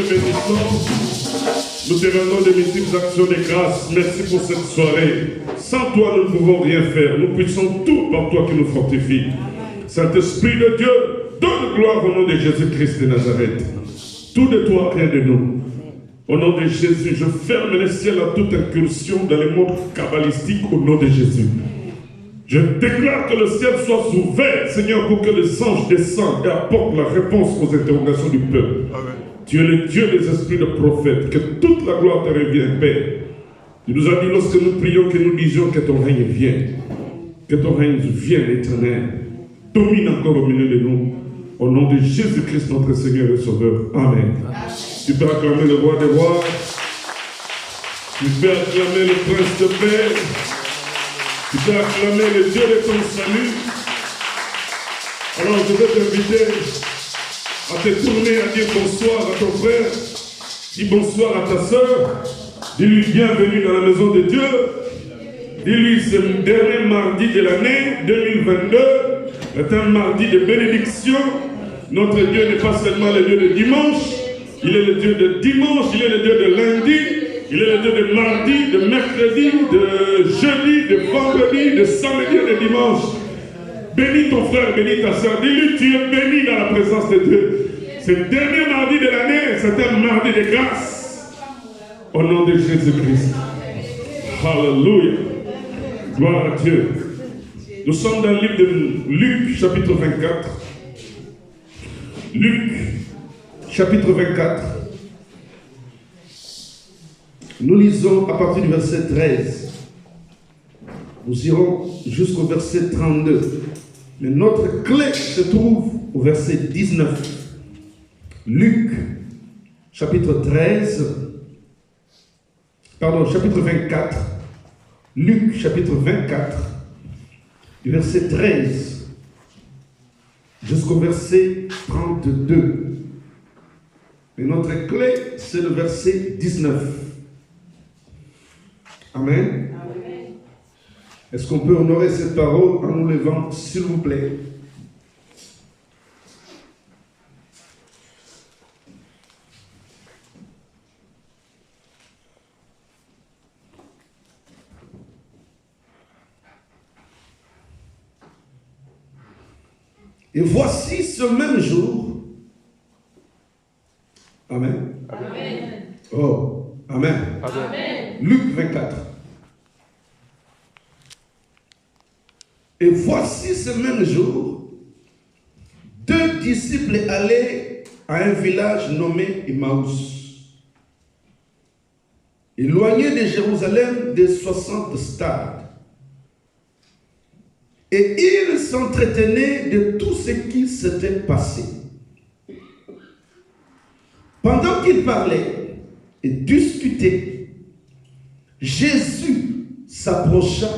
te bénissons. Nous te rendons de multiples actions de grâce. Merci pour cette soirée. Sans toi, nous ne pouvons rien faire. Nous puissons tout par toi qui nous fortifie. Saint-Esprit de Dieu, donne gloire au nom de Jésus-Christ de Nazareth. Tout de toi, rien de nous. Au nom de Jésus, je ferme les ciels à toute incursion dans le monde kabbalistique au nom de Jésus. Je déclare que le ciel soit ouvert, Seigneur, pour que les anges descendent et apportent la réponse aux interrogations du peuple. Amen. Tu es le Dieu des esprits de prophètes, que toute la gloire te revienne, Père. Tu nous as dit lorsque nous prions, que nous disions que ton règne vienne. Que ton règne vienne, éternel. Domine encore au milieu de nous. Au nom de Jésus-Christ, notre Seigneur et Sauveur. Amen. Tu peux acclamer le roi des rois. Tu peux acclamer le prince de paix. Tu peux acclamer le Dieu de ton salut. Alors je vais t'inviter à te tourner, à dire bonsoir à ton frère. Dis bonsoir à ta soeur. Dis-lui bienvenue dans la maison de Dieu. Dis-lui c'est le dernier mardi de l'année 2022. C'est un mardi de bénédiction. Notre Dieu n'est pas seulement le Dieu de dimanche. Il est le Dieu de dimanche, il est le Dieu de lundi, il est le Dieu de mardi, de mercredi, de jeudi, de vendredi, de samedi et de dimanche. Bénis ton frère, bénis ta soeur. Dis-lui, tu es béni dans la présence de Dieu. C'est le dernier mardi de l'année, c'est un mardi de grâce. Au nom de Jésus-Christ. Alléluia. Gloire à Dieu. Nous sommes dans le livre de Luc, chapitre 24. Luc, chapitre 24. Nous lisons à partir du verset 13. Nous irons jusqu'au verset 32. Mais notre clé se trouve au verset 19. Luc, chapitre 13. Pardon, chapitre 24. Luc, chapitre 24. Du verset 13 jusqu'au verset 32. Et notre clé, c'est le verset 19. Amen. Amen. Est-ce qu'on peut honorer cette parole en nous levant, s'il vous plaît? Et voici ce même jour. Amen. Amen. Oh, Amen. Amen. Luc 24. Et voici ce même jour, deux disciples allaient à un village nommé Emmaüs, éloigné de Jérusalem de 60 stades. Et ils s'entretenaient de tout ce qui s'était passé. Pendant qu'ils parlaient et discutaient, Jésus s'approcha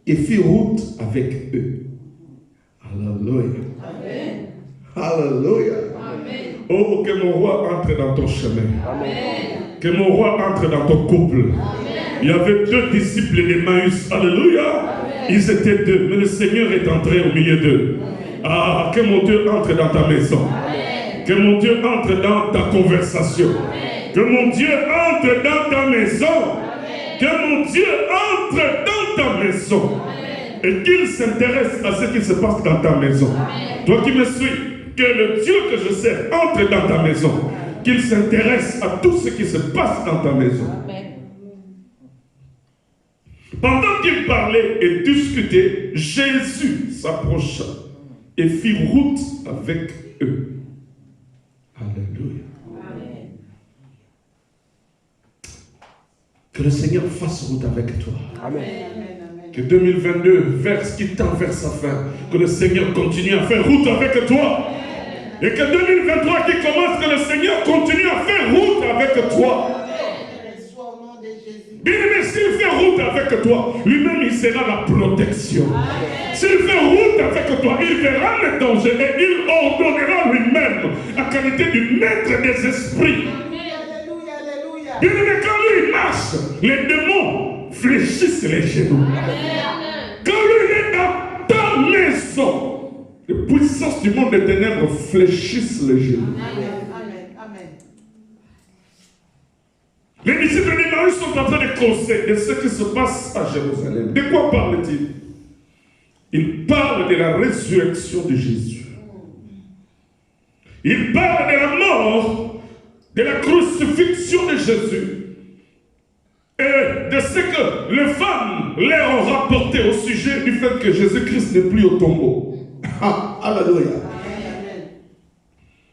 et fit route avec eux. Alléluia. Amen. Alléluia. Amen. Oh, que mon roi entre dans ton chemin. Amen. Que mon roi entre dans ton couple. Amen. Il y avait deux disciples d'Emmaüs. Alléluia. Amen. Ils étaient deux, mais le Seigneur est entré au milieu d'eux. Ah, que mon Dieu entre dans ta maison. Amen. Que mon Dieu entre dans ta conversation. Amen. Que mon Dieu entre dans ta maison. Amen. Que mon Dieu entre dans ta maison. Amen. Et qu'il s'intéresse à ce qui se passe dans ta maison. Amen. Toi qui me suis, que le Dieu que je sers entre dans ta maison. Qu'il s'intéresse à tout ce qui se passe dans ta maison. Amen. Pendant qu'ils parlaient et discutaient, Jésus s'approcha et fit route avec eux. Alléluia. Amen. Que le Seigneur fasse route avec toi. Amen. Que 2022, vers ce qui tend vers sa fin, que le Seigneur continue à faire route avec toi. Et que 2023 qui commence, que le Seigneur continue à faire route avec toi. Bien-aimé, s'il fait route avec toi, lui-même il sera la protection. S'il fait route avec toi, il verra les dangers et il ordonnera lui-même la qualité du maître des esprits. Bien-aimé, quand lui il marche, les démons fléchissent les genoux. Quand lui il est dans ta maison, les puissances du monde des ténèbres fléchissent les genoux. Les disciples d'Emmaüs sont en train de causer de ce qui se passe à Jérusalem. De quoi parlent-ils? Ils parlent de la résurrection de Jésus. Ils parlent de la mort, de la crucifixion de Jésus et de ce que les femmes leur ont rapporté au sujet du fait que Jésus-Christ n'est plus au tombeau. Alléluia.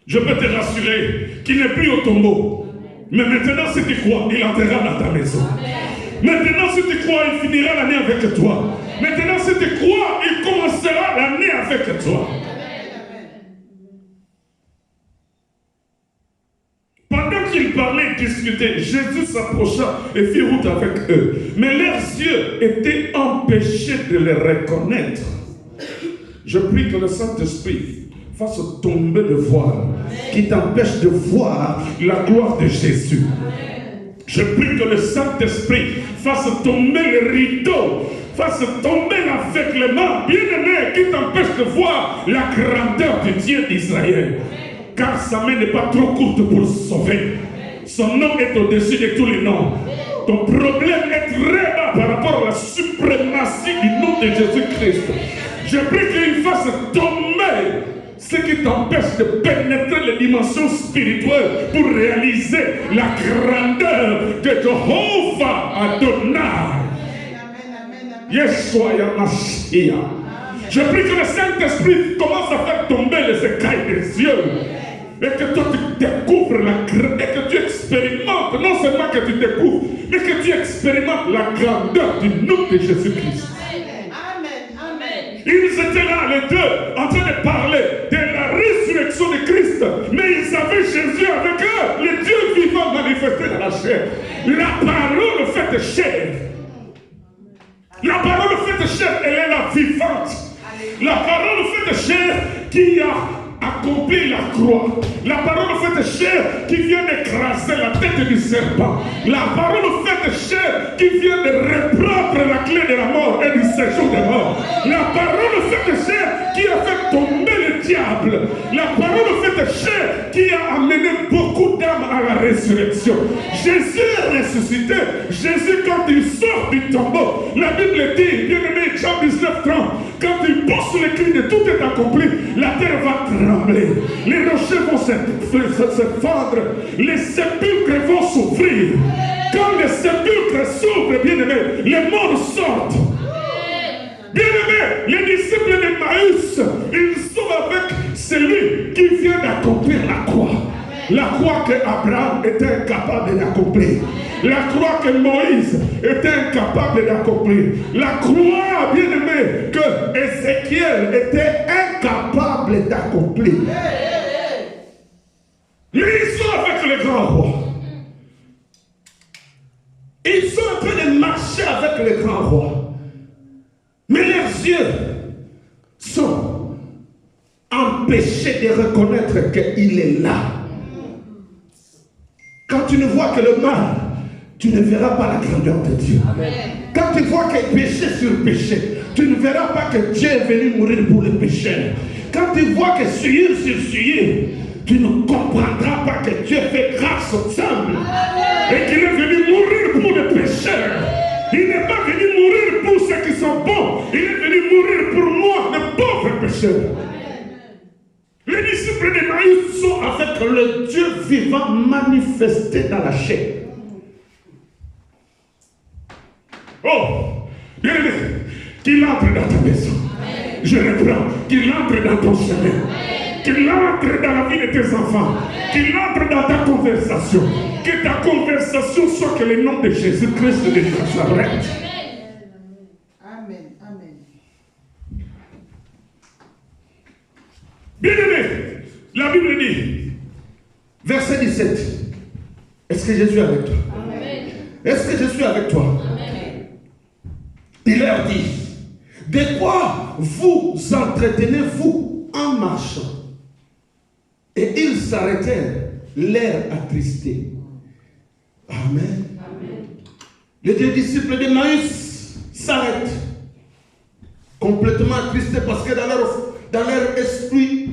Je peux te rassurer qu'il n'est plus au tombeau. Mais maintenant, si tu crois, il entrera dans ta maison. Maintenant, si tu crois, il finira l'année avec toi. Maintenant, si tu crois, il commencera l'année avec toi. Pendant qu'ils parlaient et discutaient, Jésus s'approcha et fit route avec eux. Mais leurs yeux étaient empêchés de les reconnaître. Je prie que le Saint-Esprit fasse tomber le voile qui t'empêche de voir la gloire de Jésus. Je prie que le Saint-Esprit fasse tomber le rideau, fasse tomber l'aveuglement, bien-aimé, qui t'empêche de voir la grandeur du Dieu d'Israël. Car sa main n'est pas trop courte pour sauver. Son nom est au-dessus de tous les noms. Ton problème est très bas par rapport à la suprématie du nom de Jésus-Christ. Je prie qu'il fasse tomber ce qui t'empêche de pénétrer les dimensions spirituelles pour réaliser la grandeur de Jéhovah Adonai. Yeshua Yamashiach. Je prie que le Saint-Esprit commence à faire tomber les écailles des yeux. Et que toi tu découvres la grandeur, et que tu expérimentes, non seulement que tu découvres, mais que tu expérimentes la grandeur du nom de Jésus-Christ. Ils étaient là, les deux, en train de parler de la résurrection de Christ. Mais ils avaient Jésus avec eux, le Dieu vivant manifesté dans la chair. La parole faite chair. La parole faite chair, elle est la vivante. La parole faite chair qui a accompli la croix. La parole faite chair qui vient d'écraser la tête du serpent. La parole faite chair qui vient de reprendre la clé de la mort et du séjour des morts. La parole faite chair qui a fait tomber le diable. La parole faite chair qui a amené beaucoup d'âmes à la résurrection. Jésus est ressuscité. Jésus, quand il sort du tombeau, la Bible dit, bien aimé, Jean 19:30, quand il pousse les cris de tout est accompli, la terre va trembler. Les rochers vont se fendre. Les sépulcres vont s'ouvrir. Quand les sépulcres s'ouvrent, bien aimé, les morts sortent. Bien aimé, les disciples d'Emmaüs, ils sont avec celui qui vient d'accomplir la croix. La croix que Abraham était incapable d'accomplir. La croix que Moïse était incapable d'accomplir. La croix, bien aimé, que Ézéchiel était incapable d'accomplir. Mais ils sont avec le grand roi. Ils sont en train de marcher avec le grand roi. Mais leurs yeux sont empêchés de reconnaître qu'il est là. Quand tu ne vois que le mal, tu ne verras pas la grandeur de Dieu. Amen. Quand tu vois que péché sur péché, tu ne verras pas que Dieu est venu mourir pour les pécheurs. Quand tu vois que souillure sur souillure, tu ne comprendras pas que Dieu fait grâce aux hommes et qu'il est venu mourir pour les pécheurs. Il n'est pas venu mourir pour ceux qui sont bons, il est venu mourir pour moi, le pauvre pécheur. Les disciples d'Emmaüs sont avec le Dieu vivant manifesté dans la chair. Oh, bien aimé, qu'il entre dans ta maison. Je reprends, qu'il entre dans ton chemin. Qu'il entre dans la vie de tes enfants. Qu'il entre dans ta conversation. Que ta conversation soit que le nom de Jésus-Christ de Nazareth. Amen. Amen. Bien-aimé, la Bible dit, verset 17, est-ce que je suis avec toi? Amen. Est-ce que je suis avec toi? Amen. Il leur dit, de quoi vous entretenez-vous en marchant? Et ils s'arrêtèrent, l'air attristé. Amen. Amen. Les deux disciples d'Emmaüs s'arrêtent, complètement attristés parce que dans leur esprit,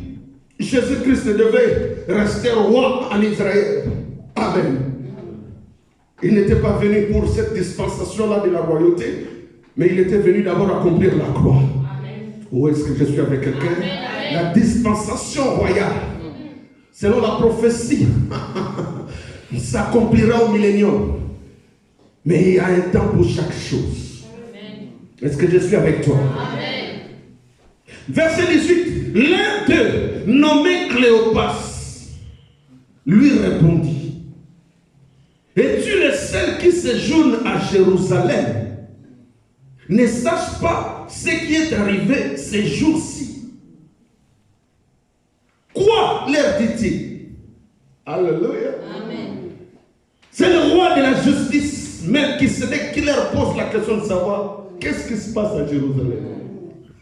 Jésus-Christ devait rester roi en Israël. Amen. Il n'était pas venu pour cette dispensation-là de la royauté, mais il était venu d'abord accomplir la croix. Où est-ce que je suis avec quelqu'un? La dispensation royale, selon la prophétie, s'accomplira au millénium. Mais il y a un temps pour chaque chose. Est-ce que je suis avec toi? Amen. Verset 18. L'un d'eux, nommé Cléopas, lui répondit: es-tu le seul qui séjourne à Jérusalem? Ne sache pas ce qui est arrivé ces jours-ci. Quoi leur dit-il? Alléluia. Amen. C'est le roi de la justice, Melchisédek, qui leur pose la question de savoir qu'est-ce qui se passe à Jérusalem.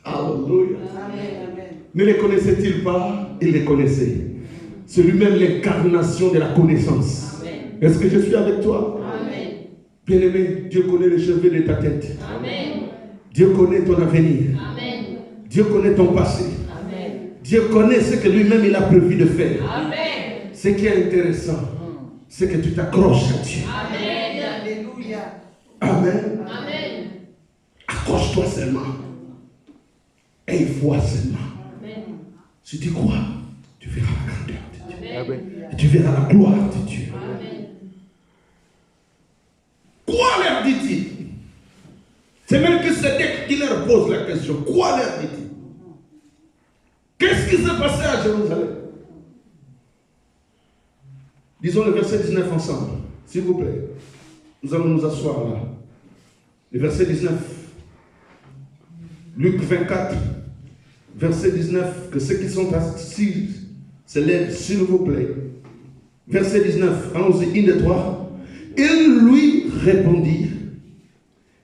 Alléluia. Amen. Ne les connaissait-il pas? Il les connaissait. C'est lui-même l'incarnation de la connaissance. Amen. Est-ce que je suis avec toi? Amen. Bien-aimé, Dieu connaît les cheveux de ta tête. Amen. Dieu connaît ton avenir. Amen. Dieu connaît ton passé. Amen. Dieu connaît ce que lui-même il a prévu de faire. Amen. Ce qui est intéressant, c'est que tu t'accroches à Dieu. Amen. Alléluia. Amen. Amen. Accroche-toi seulement. Et il voit seulement. Amen. Si tu crois, tu verras la grandeur de Dieu. Amen. Et tu verras la gloire de Dieu. Amen. Quoi leur dit-il? C'est Melchisédek qui leur pose la question. Quoi leur dit-il? Qu'est-ce qui s'est passé à Jérusalem? Disons le verset 19 ensemble, s'il vous plaît. Nous allons nous asseoir là. Le verset 19. Luc 24, verset 19. Que ceux qui sont assis se lèvent, s'il vous plaît. Verset 19. Allons-y, 1, 2, 3. Il lui répondit: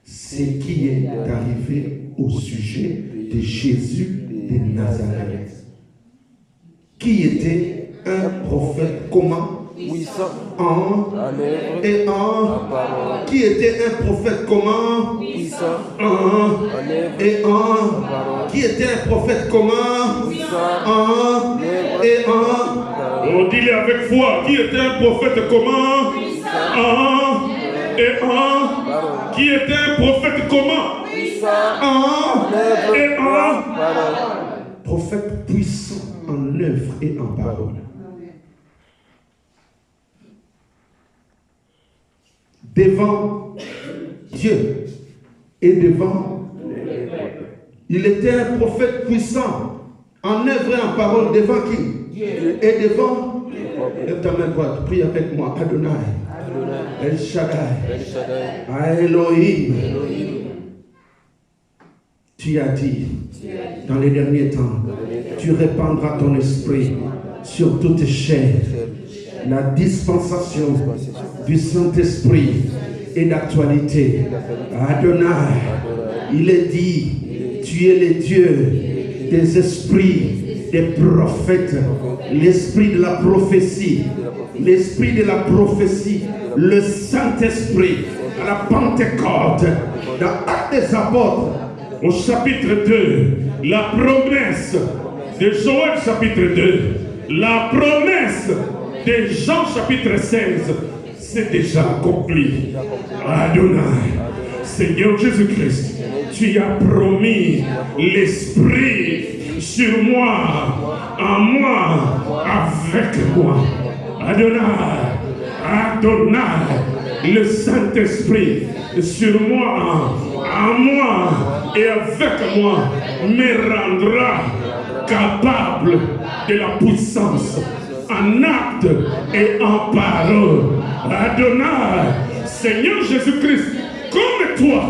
ce qui est arrivé au sujet de Jésus de Nazareth, qui était un prophète comment? En et en parole. Qui était un prophète comment? En et en parole. Qui était un prophète comment? En et en. On dit-le avec foi. Qui était un prophète comment? En et en. Qui était un prophète comment? En et en. Prophète puissant en œuvre et en parole. Devant Dieu et devant il était un prophète puissant en œuvre et en parole devant qui? Dieu. Et devant lève ta main droite, prie avec moi. Adonai, El Shaddai, Elohim. Tu as dit dans les derniers temps, tu répandras ton esprit sur toute chair. La dispensation du Saint-Esprit est d'actualité. Adonai, il est dit, tu es le Dieu des esprits, des prophètes, l'esprit de la prophétie, l'esprit de la prophétie, le Saint-Esprit, à la Pentecôte, dans Actes des Apôtres, au chapitre 2, la promesse de Joël chapitre 2, la promesse de Jean chapitre 16, c'est déjà accompli. Adonai, Seigneur Jésus-Christ, tu as promis l'Esprit sur moi, en moi, avec moi. Adonai, Adonai, le Saint-Esprit sur moi, en moi et avec moi me rendra capable de la puissance en acte et en parole. Adonai, Seigneur Jésus-Christ, comme toi,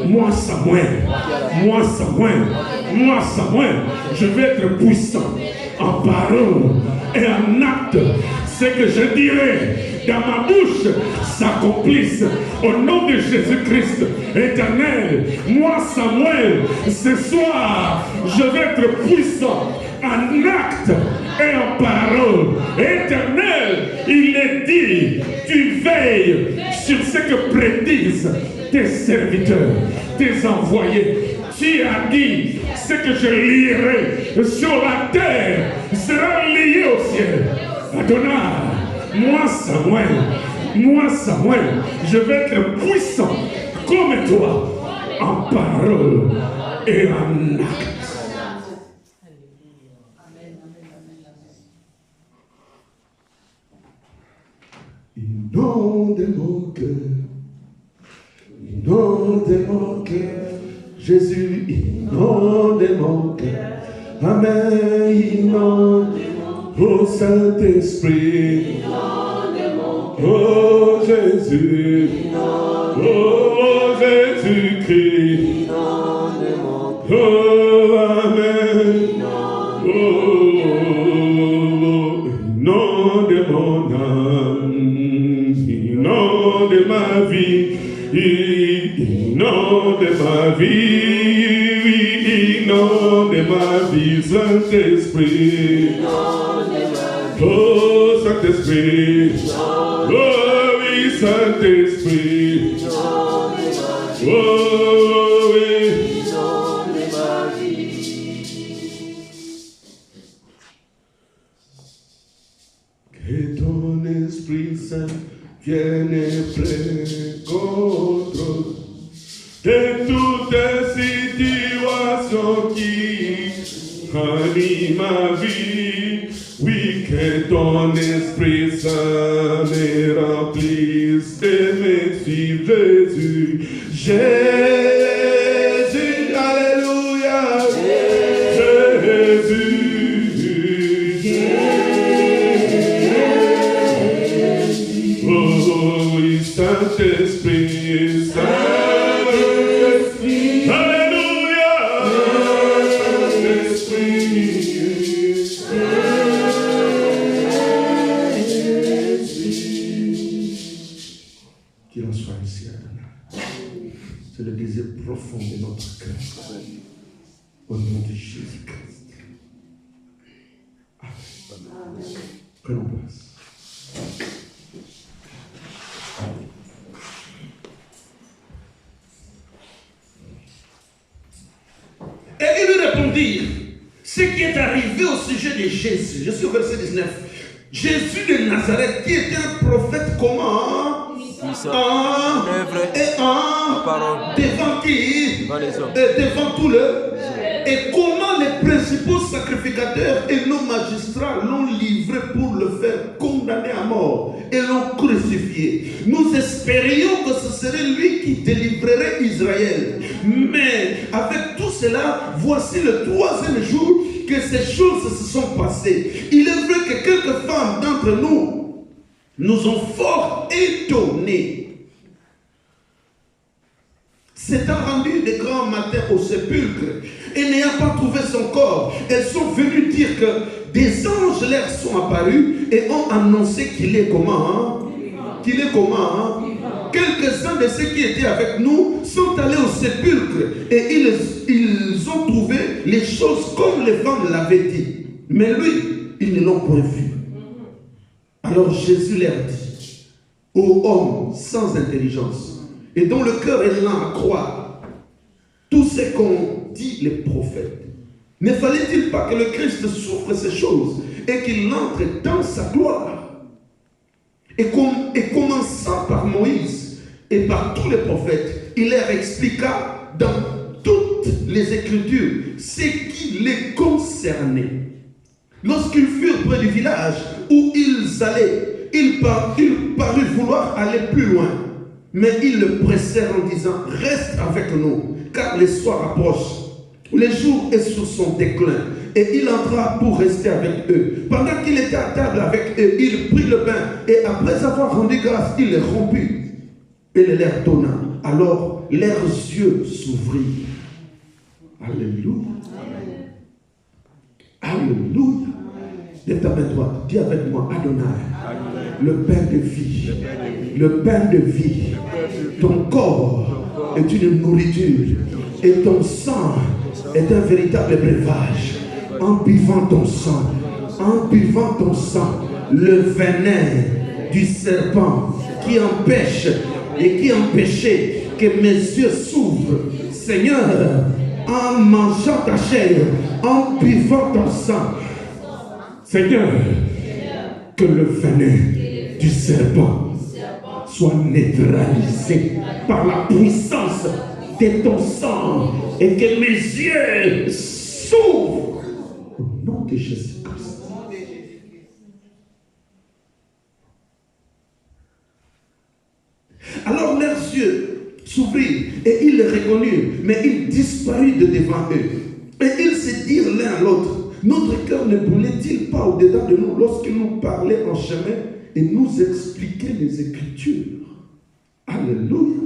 moi Samuel, je vais être puissant en parole et en acte. Ce que je dirai dans ma bouche s'accomplisse au nom de Jésus-Christ éternel. Moi Samuel, ce soir, je vais être puissant en acte et en parole. Éternel, il est dit, tu veilles sur ce que prédisent tes serviteurs, tes envoyés. Tu as dit, ce que je lierai sur la terre sera lié au ciel. Adonai, moi Samuel, je vais être puissant comme toi, en parole et en acte. Inonde mon cœur, Jésus, inonde mon cœur, Amen, inonde, oh Saint-Esprit, oh Jésus, oh Jésus-Christ, oh Amen, oh, inonde mon âme, inonde ma vie, inonde ma vie, Saint-Esprit, oh Saint-Esprit, oh oui Saint-Esprit, oh oui, que ton Esprit Saint vienne et prenne contrôle de toutes situations qui animent ma vie. Oui, que ton Esprit Saint me remplisse de me suivre, Jésus. Jésus, alléluia. Jésus. Oh, oui, Saint-Esprit, Saint-Esprit. Alléluia. Qu'il en soit ici, Adonai. C'est le désir profond de notre cœur. Au nom de Jésus-Christ. Amen. Prenons place. Et il lui répondit, ce qui est arrivé au sujet de Jésus. Je suis au verset 19. Jésus de Nazareth, qui était un prophète comment? Devant qui? Devant tout le. Et comment les principaux sacrificateurs et nos magistrats l'ont livré pour le faire condamner à mort et l'ont crucifié. Nous espérions que ce serait lui qui délivrerait Israël. Mais avec tout cela, voici le 3e jour que ces choses se sont passées. Il est vrai que quelques femmes d'entre nous ont fort étonnés. S'étant rendues de grand matin au sépulcre et n'ayant pas trouvé son corps, elles sont venues dire que des anges leur sont apparus et ont annoncé qu'il est comment, Qu'il est comment, Quelques-uns de ceux qui étaient avec nous sont allés au sépulcre et ils ont trouvé les choses comme les femmes l'avaient dit. Mais lui, ils ne l'ont point vu. Alors Jésus leur dit, ô homme sans intelligence, et dont le cœur est lent à croire tout ce qu'ont dit les prophètes, ne fallait-il pas que le Christ souffre ces choses et qu'il entre dans sa gloire? Et commençant par Moïse et par tous les prophètes, il leur expliqua dans toutes les Écritures ce qui les concernait. Lorsqu'ils furent près du village où ils allaient, il parut vouloir aller plus loin. Mais ils le pressèrent en disant, reste avec nous, car le soir approche. Le jour est sur son déclin. Et il entra pour rester avec eux. Pendant qu'il était à table avec eux, il prit le pain. Et après avoir rendu grâce, il le rompit et le leur donna. Alors leurs yeux s'ouvrirent. Alléluia. Alléluia. Lève ta main droite. Dis avec moi, Adonai. Le pain de vie. Le pain de vie. Ton corps est une nourriture. Et ton sang est un véritable breuvage. En buvant ton sang, le venin du serpent qui empêche et qui empêchait que mes yeux s'ouvrent, Seigneur, en mangeant ta chair, en buvant ton sang, Seigneur, que le venin du serpent soit neutralisé par la puissance de ton sang et que mes yeux s'ouvrent au nom de Jésus-Christ. Alors leurs yeux s'ouvrirent et ils le reconnurent, mais il disparut de devant eux. Et ils se dirent l'un à l'autre, notre cœur ne brûlait-il pas au-dedans de nous lorsqu'il nous parlait en chemin et nous expliquait les Écritures? Alléluia.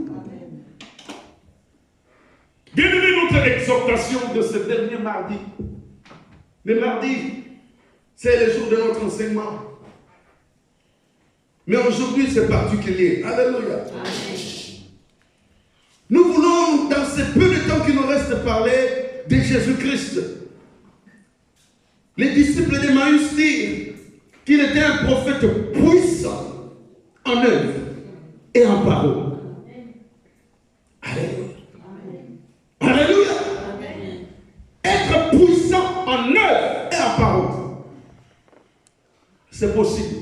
Bien-aimé, notre exhortation de ce dernier mardi. Le mardi, c'est le jour de notre enseignement. Mais aujourd'hui, c'est particulier. Alléluia. Amen. Nous voulons, dans ce peu de temps qu'il nous reste, parler de Jésus-Christ. Les disciples d'Emmaüs dirent qu'il était un prophète puissant en œuvre et en parole. Alléluia. Alléluia. Amen. Être puissant en œuvre et en parole. C'est possible.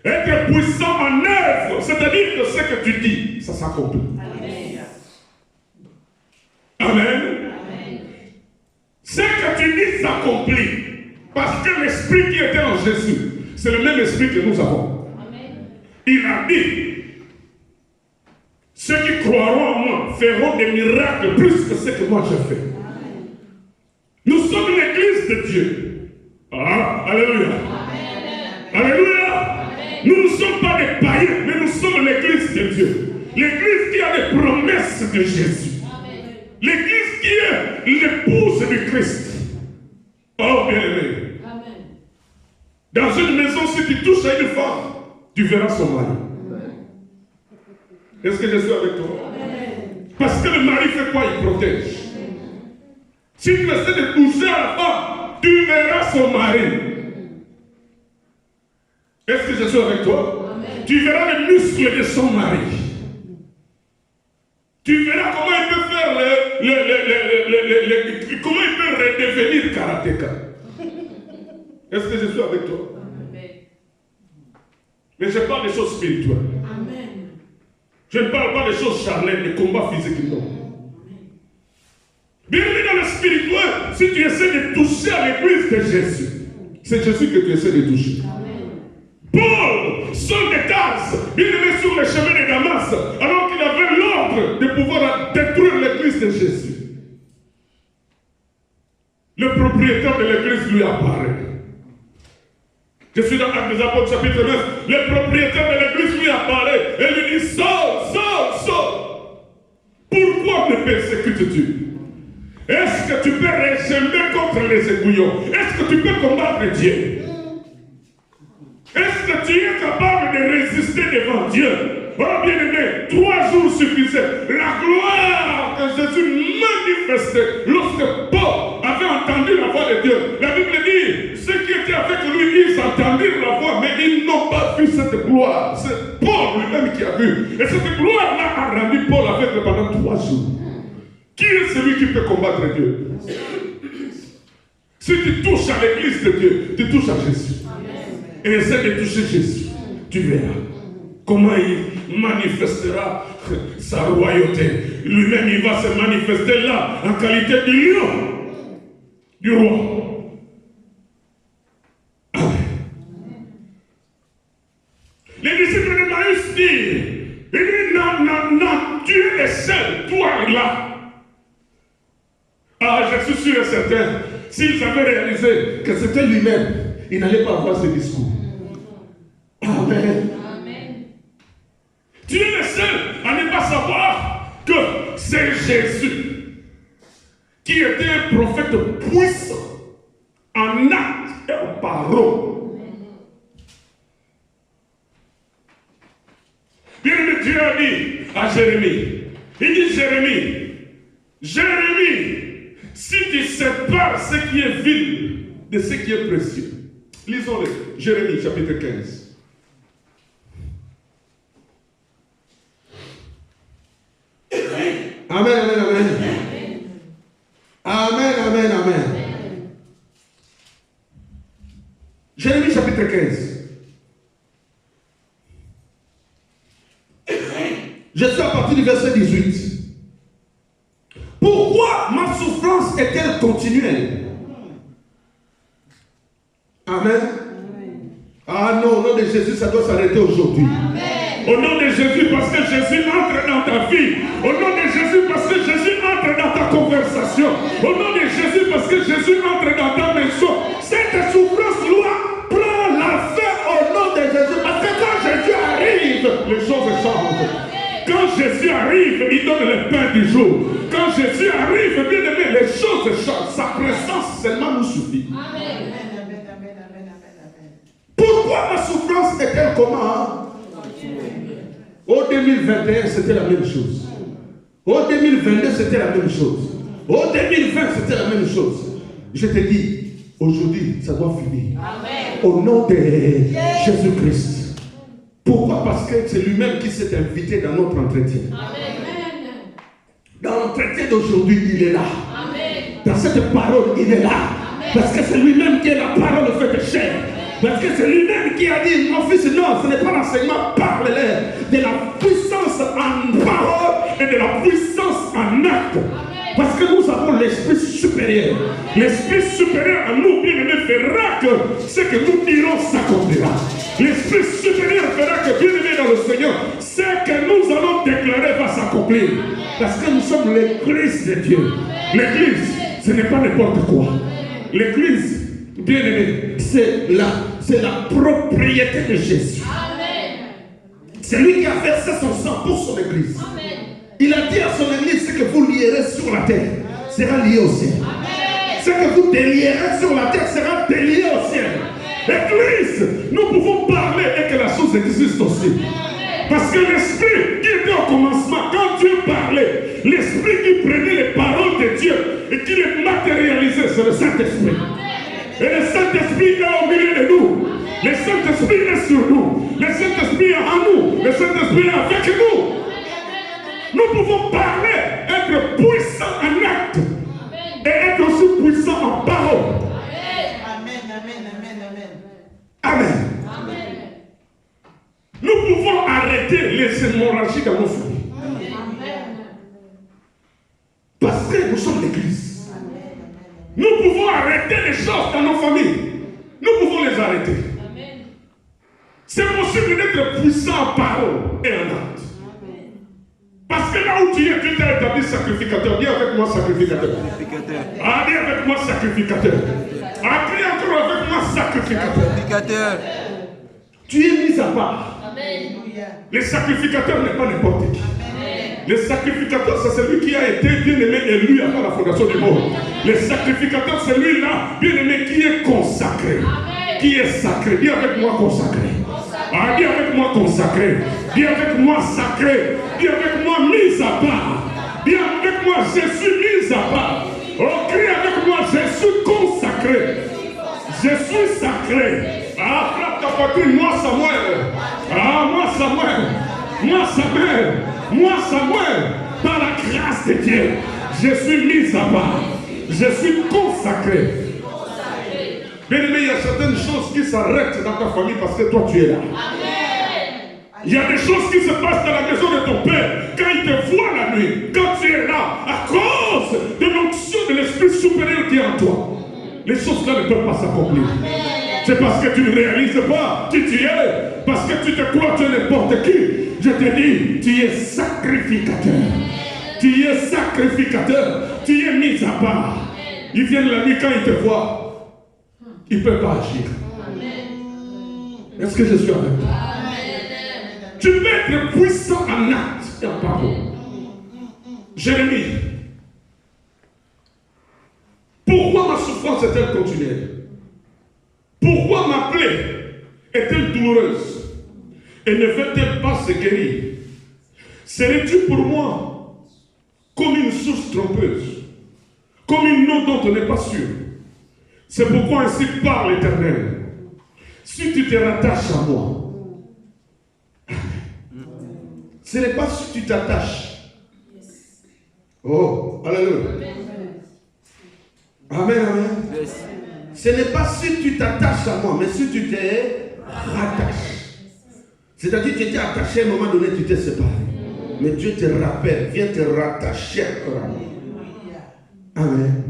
Être puissant en œuvre, c'est-à-dire que ce que tu dis, ça s'accomplit. Amen. Amen. Ce que tu dis s'accomplit. Parce que l'esprit qui était en Jésus, c'est le même esprit que nous avons. Amen. Il a dit, ceux qui croiront en moi feront des miracles plus que ce que moi j'ai fait. Amen. Nous sommes l'église de Dieu. Ah, alléluia. Amen. Alléluia. Nous ne sommes pas des païens, mais nous sommes l'église de Dieu. L'église qui a les promesses de Jésus. Amen. L'église qui est l'épouse du Christ. Oh, bien-aimé. Dans une maison, si tu touches à une femme, tu verras son mari. Est-ce que je suis avec toi? Amen. Parce que le mari fait quoi? Il protège. Si tu essaies de toucher à la femme, tu verras son mari. Est-ce que je suis avec toi? Amen. Tu verras les muscles de son mari. Tu verras comment il peut faire comment il peut redevenir karatéka. Est-ce que je suis avec toi? Amen. Mais je parle des choses spirituelles. Amen. Je ne parle pas des choses charnelles, des combats physiques, non. Bienvenue dans le spirituel. Si tu essaies de toucher à l'église de Jésus, c'est Jésus que tu essaies de toucher. Paul sort de Tarse, il est sur le chemin de Damas, alors qu'il avait l'ordre de pouvoir détruire l'église de Jésus. Le propriétaire de l'église lui apparaît. Je suis dans Actes des Apôtres chapitre 9. Le propriétaire de l'église lui apparaît et lui dit, Saul, Saul, Saul, pourquoi me persécutes-tu? Est-ce que tu peux régimer contre les aiguillons? Est-ce que tu peux combattre Dieu? Est-ce que tu es capable de résister devant Dieu? Oh bien-aimé, 3 jours suffisaient. La gloire que Jésus manifestait lorsque Paul avait entendu la voix de Dieu. La Bible dit, ceux qui étaient avec lui, ils entendirent la voix, mais ils n'ont pas vu cette gloire. C'est Paul lui-même qui a vu. Et cette gloire-là a rendu Paul avec pendant 3 jours. Qui est celui qui peut combattre Dieu? Si tu touches à l'église de Dieu, tu touches à Jésus. Et essaie de toucher Jésus. Tu verras comment il manifestera sa royauté. Lui-même, il va se manifester là, en qualité de lion, du roi. Amen. Les disciples de Maïs disent, il dit, non, tu es le seul, toi là. Ah, je suis sûr et certain, s'ils avaient réalisé que c'était lui-même, il n'allait pas avoir ce discours. Amen. Amen. Tu es le seul à ne pas savoir que c'est Jésus qui était un prophète puissant en acte et en parole. Bien que Dieu a dit à Jérémie, il dit Jérémie, si tu sépares ce qui est vil de ce qui est précieux. Lisons-le, Jérémie chapitre 15. Amen, amen, amen. Amen, amen, amen. Jérémie chapitre 15. Je suis à partir du verset 18. Pourquoi ma souffrance est-elle continuelle? Amen. Ah non, au nom de Jésus, ça doit s'arrêter aujourd'hui. Au nom de Jésus, parce que Jésus entre dans ta vie. Au nom de Jésus, parce que Jésus entre dans ta conversation. Au nom de Jésus, parce que Jésus entre dans ta maison. Cette souffrance-là prend la fin au nom de Jésus. Parce que quand Jésus arrive, les choses changent. Quand Jésus arrive, il donne le pain du jour. Quand Jésus arrive, bien aimé, les choses changent. Sa présence seulement nous suffit. Amen. Pourquoi ma souffrance est-elle comment? Au 2021, c'était la même chose. Au 2022, c'était la même chose. Au 2020, c'était la même chose. Je te dis, aujourd'hui, ça doit finir. Amen. Au nom de Jésus-Christ. Pourquoi? Parce que c'est lui-même qui s'est invité dans notre entretien. Amen. Dans l'entretien d'aujourd'hui, il est là. Amen. Dans cette parole, il est là. Amen. Parce que c'est lui-même qui est la parole faite chair. Parce que c'est lui-même qui a dit, mon fils, non, ce n'est pas l'enseignement, parle-leur de la puissance en parole et de la puissance en acte. Parce que nous avons l'esprit supérieur. L'esprit supérieur en nous, bien aimé, fera que ce que nous dirons s'accomplira. L'esprit supérieur fera que, bien aimé dans le Seigneur, ce que nous allons déclarer va s'accomplir. Parce que nous sommes l'église de Dieu. L'église, ce n'est pas n'importe quoi. L'église, bien aimé, c'est la propriété de Jésus. Amen. C'est lui qui a versé son sang pour son église. Amen. Il a dit à son église, ce que vous lierez sur la terre sera lié au ciel. Amen. Ce que vous délierez sur la terre sera délié au ciel. L'église, nous pouvons parler et que la chose existe aussi. Amen. Parce que l'esprit qui était au commencement, quand Dieu parlait, l'esprit qui prenait les paroles de Dieu et qui les matérialisait, c'est le Saint-Esprit. Et le Saint-Esprit est au milieu de nous. Le Saint-Esprit est sur nous. Le Saint-Esprit est en nous. Le Saint-Esprit est avec nous. Nous pouvons parler, être puissants en acte et être aussi puissants en parole. Amen, amen, amen, amen. Amen. Nous pouvons arrêter les hémorragies dans nos familles. Parce que nous sommes l'Église. Nous pouvons arrêter les choses dans nos familles. Nous pouvons les arrêter. C'est possible d'être puissant en parole et en acte. Parce que là où tu es, tu t'es établi sacrificateur. Dis avec moi sacrificateur. Ah, dis avec moi sacrificateur. Ah, dis encore avec moi sacrificateur. Tu es mis à part. Amen. Le sacrificateur n'est pas n'importe qui. Le sacrificateur, c'est celui qui a été bien aimé élu avant la fondation du monde. Le sacrificateur, c'est celui-là, bien aimé, qui est consacré. Amen. Qui est sacré. Dis avec moi consacré. Ah, dis avec moi consacré. Dis avec moi sacré. Dis avec moi mise à part. Dis avec moi je suis mise à part. Oh, crie avec moi je suis consacré. Je suis sacré. Ah, frappe ta poitrine, moi Samuel. Ah, moi Samuel. Moi Samuel. Moi Samuel. Par la grâce de Dieu, je suis mise à part. Je suis consacré. Bien aimé, il y a certaines choses qui s'arrêtent dans ta famille parce que toi tu es là. Amen. Il y a des choses qui se passent dans la maison de ton père quand il te voit la nuit, quand tu es là, à cause de l'onction de l'esprit supérieur qui est en toi. Les choses là ne peuvent pas s'accomplir. C'est parce que tu ne réalises pas qui tu es, parce que tu te crois tu es n'importe qui. Je te dis, tu es sacrificateur. Tu es sacrificateur. Tu es mis à part. Ils viennent la nuit quand ils te voient. Il ne peut pas agir. Est-ce que je suis avec toi? Tu peux être puissant en acte et en parole. Jérémie, pourquoi ma souffrance est-elle continuelle? Pourquoi ma plaie est-elle douloureuse? Et ne veut-elle pas se guérir? Serais-tu pour moi comme une source trompeuse, comme une eau dont on n'est pas sûr? C'est pourquoi ainsi parle l'Éternel. Si tu te rattaches à moi, ce n'est pas si tu t'attaches. Oh, alléluia. Amen, amen. Ce n'est pas si tu t'attaches à moi, mais si tu t'es rattaches. C'est-à-dire que tu étais attaché à un moment donné, tu t'es séparé. Mais Dieu te rappelle, viens te rattacher encore à moi. Amen.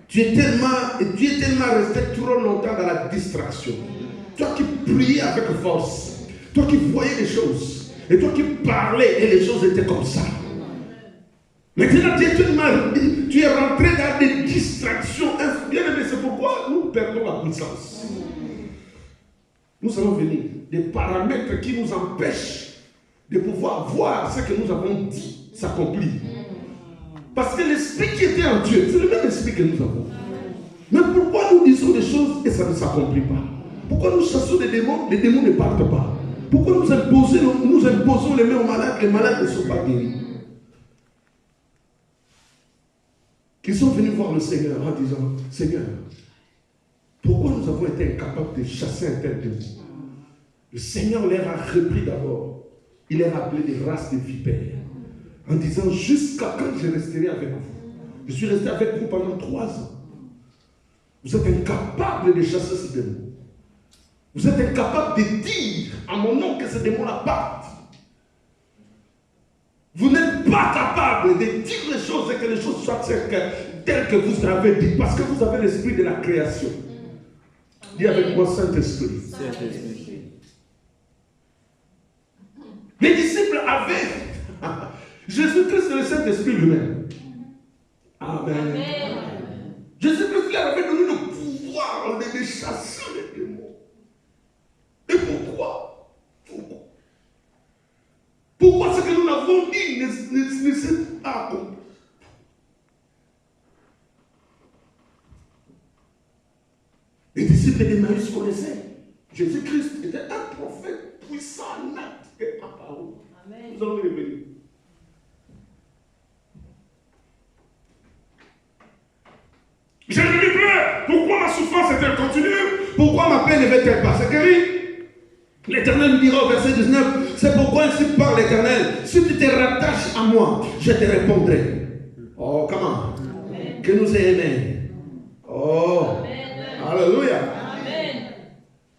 Tu es tellement resté trop longtemps dans la distraction. Toi qui priais avec force, toi qui voyais les choses, et toi qui parlais et les choses étaient comme ça. Maintenant, tu es rentré dans des distractions. Bien aimé, c'est pourquoi nous perdons la puissance. Nous allons venir des paramètres qui nous empêchent de pouvoir voir ce que nous avons dit s'accomplir. Parce que l'esprit qui était en Dieu, c'est le même esprit que nous avons. Mais pourquoi nous disons des choses et ça ne s'accomplit pas? Pourquoi nous chassons des démons, les démons ne partent pas? Pourquoi nous imposons les mains aux malades, les malades ne sont pas guéris? Qui sont venus voir le Seigneur en disant, Seigneur, pourquoi nous avons été incapables de chasser un tel démon? Le Seigneur leur a repris d'abord. Il leur a appelé des races de vipères. En disant, jusqu'à quand je resterai avec vous? Je suis resté avec vous pendant 3 ans. Vous êtes incapables de chasser ce démon. Vous êtes incapables de dire à mon nom que ce démon-là parte. Vous n'êtes pas capable de dire les choses et que les choses soient telles que vous avez dit. Parce que vous avez l'esprit de la création. Dis avec moi, Saint-Esprit. Les disciples avaient Jésus-Christ et le Saint-Esprit lui-même. Amen. Jésus-Christ leur avait donné le pouvoir de chasser les démons. Et pourquoi? Pourquoi ce que nous avons dit ne s'est pas accompli? Les disciples d'Emmaüs connaissaient. Jésus-Christ était un prophète puissant en acte et en parole. Nous allons y revenir. Je ne dis plus, pourquoi ma souffrance est-elle continue? Pourquoi ma peine ne va-t-elle pas se guérir? L'Éternel nous dira au verset 19, c'est pourquoi ainsi parle l'Éternel, si tu te rattaches à moi, je te répondrai. Oh, comment? Que nous aimons. Oh, amen. Alléluia. Amen.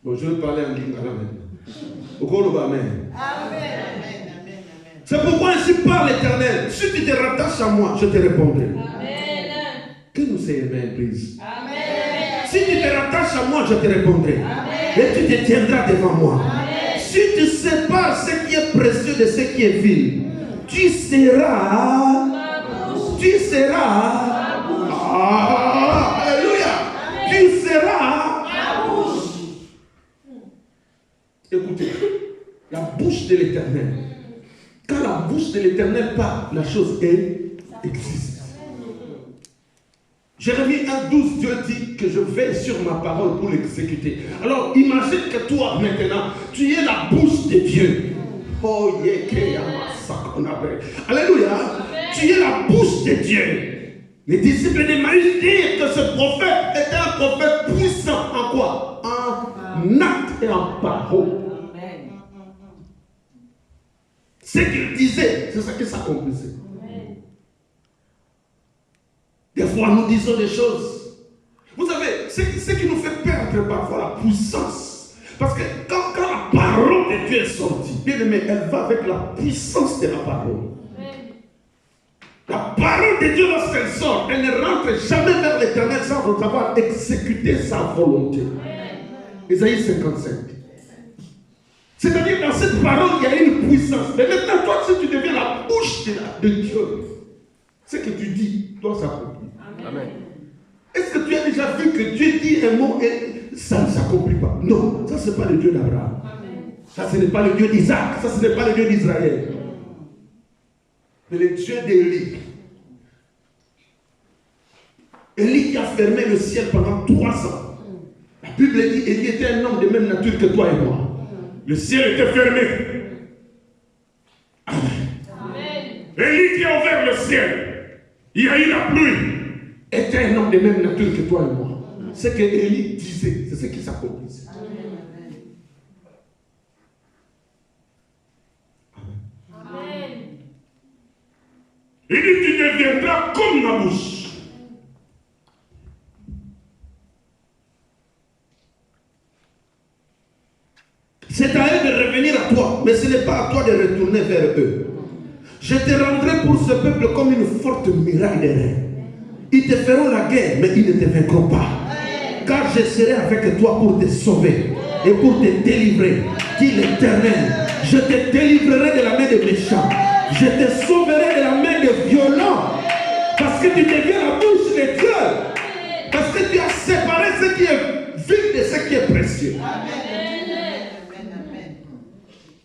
Bon, je vais parler en lingala maintenant. Pourquoi on amen? Amen. C'est pourquoi ainsi parle l'Éternel, si tu te rattaches à moi, je te répondrai. Amen. Que nous aimons, please. Amen. Si tu te rattaches à moi, je te répondrai. Amen. Et tu te tiendras devant moi. Amen. Si tu sépares ce qui est précieux de ce qui est vil, tu seras. Alléluia. Tu seras. Écoutez, la bouche de l'Éternel. Quand la bouche de l'Éternel parle, la chose existe. Jérémie 1,12, Dieu dit que je vais sur ma parole pour l'exécuter. Alors imagine que toi maintenant, tu es la bouche de Dieu. Oh, alléluia. Tu es la bouche de Dieu. Les disciples d'Emmaüs disent que ce prophète était un prophète puissant en quoi? En acte et en parole. Ce qu'il disait, c'est ça qui s'accomplissait. Des fois, nous disons des choses. Vous savez, ce qui nous fait perdre parfois la puissance. Parce que quand la parole de Dieu est sortie, bien aimé, elle va avec la puissance de la parole. La parole de Dieu, lorsqu'elle sort, elle ne rentre jamais vers l'Éternel sans avoir exécuté sa volonté. Ésaïe 55. C'est-à-dire, dans cette parole, il y a une puissance. Mais maintenant, toi, si tu deviens la bouche de Dieu, ce que tu dis doit s'accomplir. Amen. Est-ce que tu as déjà vu que Dieu dit un mot et ça ne s'accomplit pas? Non, ça, ce n'est pas le Dieu d'Abraham. Ça, ce n'est pas le Dieu d'Isaac. Ça, ce n'est pas le Dieu d'Israël. Mais le Dieu d'Élie. Élie qui a fermé le ciel pendant 3 ans. La Bible dit Élie était un homme de même nature que toi et moi. Le ciel était fermé. Amen. Élie qui a ouvert le ciel. Il y a eu la pluie. Était un homme de même nature que toi et moi. Ce que Élie disait, c'est ce qui s'accomplissait. Amen. Il dit, tu deviendras comme ma bouche. C'est à eux de revenir à toi, mais ce n'est pas à toi de retourner vers eux. Je te rendrai pour ce peuple comme une forte muraille de reins. Ils te feront la guerre, mais ils ne te vaincront pas. Car je serai avec toi pour te sauver et pour te délivrer, dit l'Éternel. Je te délivrerai de la main des méchants. Je te sauverai de la main des violents. Parce que tu deviens la bouche de Dieu. Parce que tu as séparé ce qui est vil de ce qui est précieux.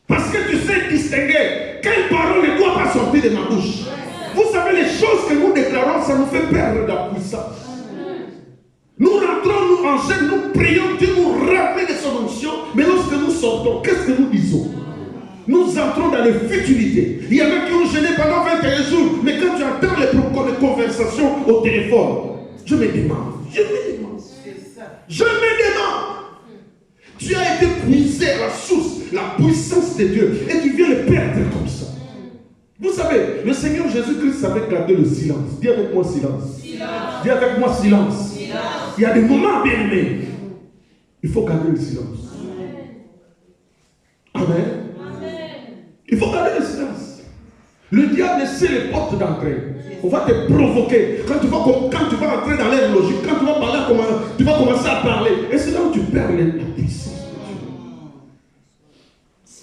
Parce que tu sais distinguer quelle parole ne doit pas sortir de ma bouche. Vous savez, les choses que nous déclarons, ça nous fait perdre la puissance. Nous rentrons, nous en chaîne, nous prions, Dieu nous rappelle de son onction. Mais lorsque nous sortons, qu'est-ce que nous disons? Nous entrons dans les futilités. Il y en a qui ont gêné pendant 21 jours. Mais quand tu entends les conversations au téléphone, je me demande. Tu as été puisé à la source, la puissance de Dieu. Et tu viens le perdre comme ça. Vous savez, le Seigneur Jésus-Christ savait garder le silence. Dis avec moi silence. Dis avec moi silence. Il y a des moments bien aimés. Il faut garder le silence. Amen. Il faut garder le silence. Le diable sait les portes d'entrée. On va te provoquer. Quand tu vas entrer dans l'air logique, quand tu vas parler, tu vas commencer à parler. Et c'est là où tu perds la puissance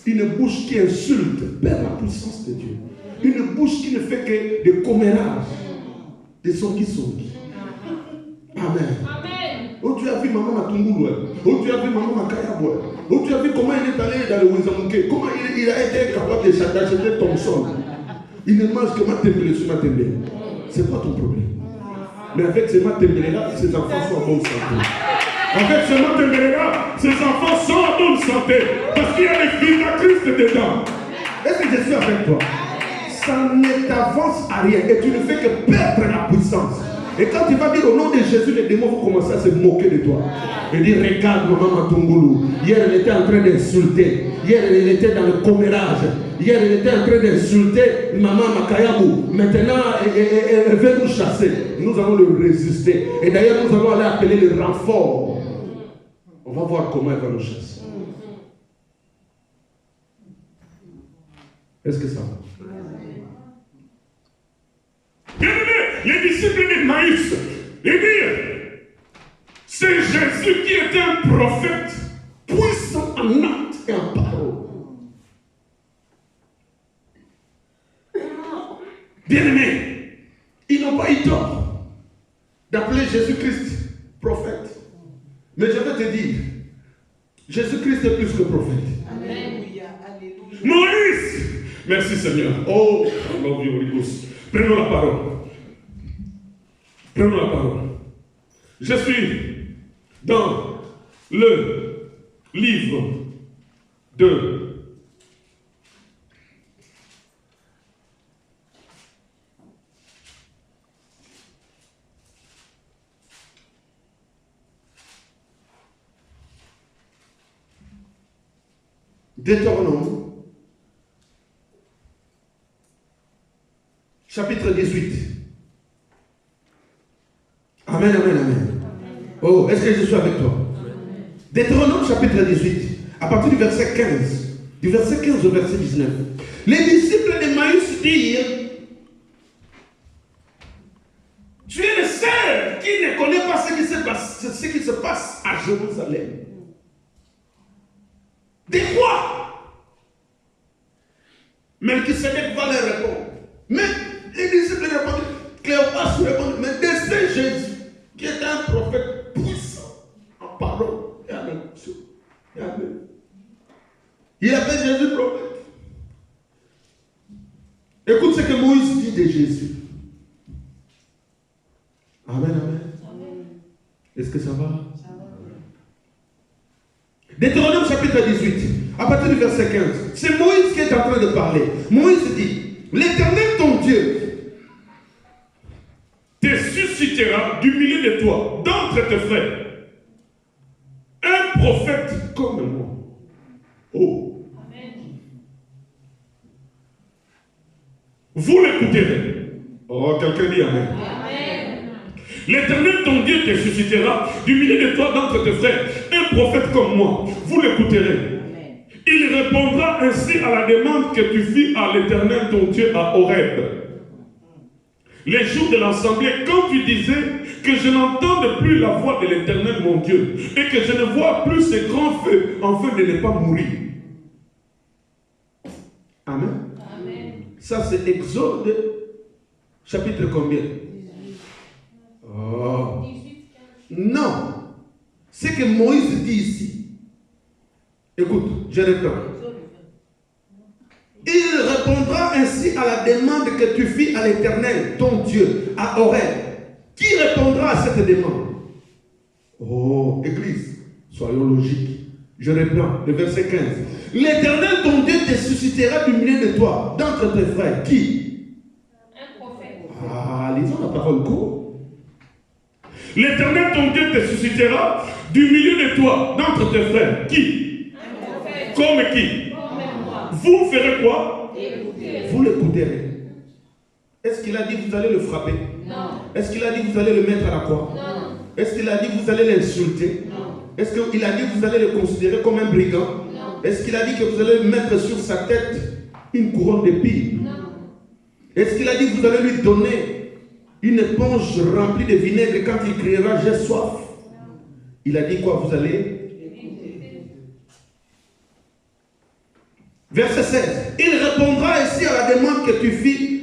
de Dieu. Une bouche qui insulte perd la puissance de Dieu. Une bouche qui ne fait que des commérages, des songi-songi. Amen. Oh, tu as vu maman Matungulu. Oh, tu as vu maman Makayaboué. Oh, tu as vu comment il est allé dans le Wizamuke. Comment il a été capable d'acheter Thompson. Il ne mange que Matembele sur Matembele. C'est pas ton problème. Mais avec ces Matembele-là, ses enfants sont en bonne santé. Avec ces Matembele-là, ses enfants sont en bonne santé. Parce qu'il y a des fils de Christ dedans. Est-ce que je suis avec toi? Ça ne t'avance à rien. Et tu ne fais que perdre la puissance. Et quand tu vas dire au nom de Jésus, les démons vont commencer à se moquer de toi. Et dire, regarde maman Matungulu. Hier, elle était en train d'insulter. Hier, elle était dans le commérage. Hier, elle était en train d'insulter maman Makayabou. Maintenant, elle veut nous chasser. Nous allons le résister. Et d'ailleurs, nous allons aller appeler le renfort. On va voir comment elle va nous chasser. Est-ce que ça va? Les disciples d'Emmaüs, ils disent, c'est Jésus qui était un prophète puissant en actes et en parole. Bien-aimés, ils n'ont pas eu tort d'appeler Jésus-Christ prophète. Mais je vais te dire, Jésus-Christ est plus que prophète. Amen. Moïse, merci Seigneur. Oh, Lord Holy Ghost. Prenons la parole. Prenons la parole. Je suis dans le livre de Deutéronome, chapitre 18. Amen, amen, amen. Oh, est-ce que je suis avec toi? Deutéronome, chapitre 18, à partir du verset 15. Du verset 15 au verset 19. Les disciples d'Emmaüs dirent, tu es le seul qui ne connaît pas ce qui se passe à Jérusalem. De quoi? Melchisedec va leur répondre. Mais les disciples répondent, Cléopas répond, mais de ce Jésus, qui est un prophète puissant en parole et en action. Amen. Il appelle Jésus prophète. Écoute ce que Moïse dit de Jésus. Amen, amen. Est-ce que ça va? Deutéronome chapitre 18, à partir du verset 15. C'est Moïse qui est en train de parler. Moïse dit, l'Éternel ton Dieu te suscitera du milieu de toi, d'entre tes frères, un prophète comme moi. Oh. Amen. Vous l'écouterez. Oh, quelqu'un dit Amen. Amen. L'Éternel ton Dieu te suscitera du milieu de toi, d'entre tes frères, un prophète comme moi. Vous l'écouterez. Amen. Il répondra ainsi à la demande que tu fis à l'Éternel ton Dieu à Horeb. Les jours de l'assemblée, quand tu disais que je n'entende plus la voix de l'Éternel mon Dieu et que je ne vois plus ce grand feu afin de ne pas mourir. Amen. Amen. Ça c'est Exode chapitre combien? Oh. Non. C'est que Moïse dit ici. Écoute, je réponds. Il répondra ainsi à la demande que tu fis à l'Éternel, ton Dieu, à Horeb. Qui répondra à cette demande? Oh, Église, soyons logiques. Je reprends le verset 15. L'Éternel, ton Dieu, te suscitera du milieu de toi, d'entre tes frères. Qui? Un prophète. Ah, lisons la parole courte. L'Éternel, ton Dieu, te suscitera du milieu de toi, d'entre tes frères. Qui? Un prophète. Comme qui? Comme moi. Vous ferez quoi? Écoutez. Vous l'écouterez. Est-ce qu'il a dit vous allez le frapper? Non. Est-ce qu'il a dit vous allez le mettre à la croix? Non. Est-ce qu'il a dit vous allez l'insulter? Non. Est-ce qu'il a dit vous allez le considérer comme un brigand? Non. Est-ce qu'il a dit que vous allez mettre sur sa tête une couronne d'épines? Non. Est-ce qu'il a dit que vous allez lui donner une éponge remplie de vinaigre quand il criera j'ai soif? Il a dit quoi? Vous allez? Verset 16. Il répondra ainsi à la demande que tu fis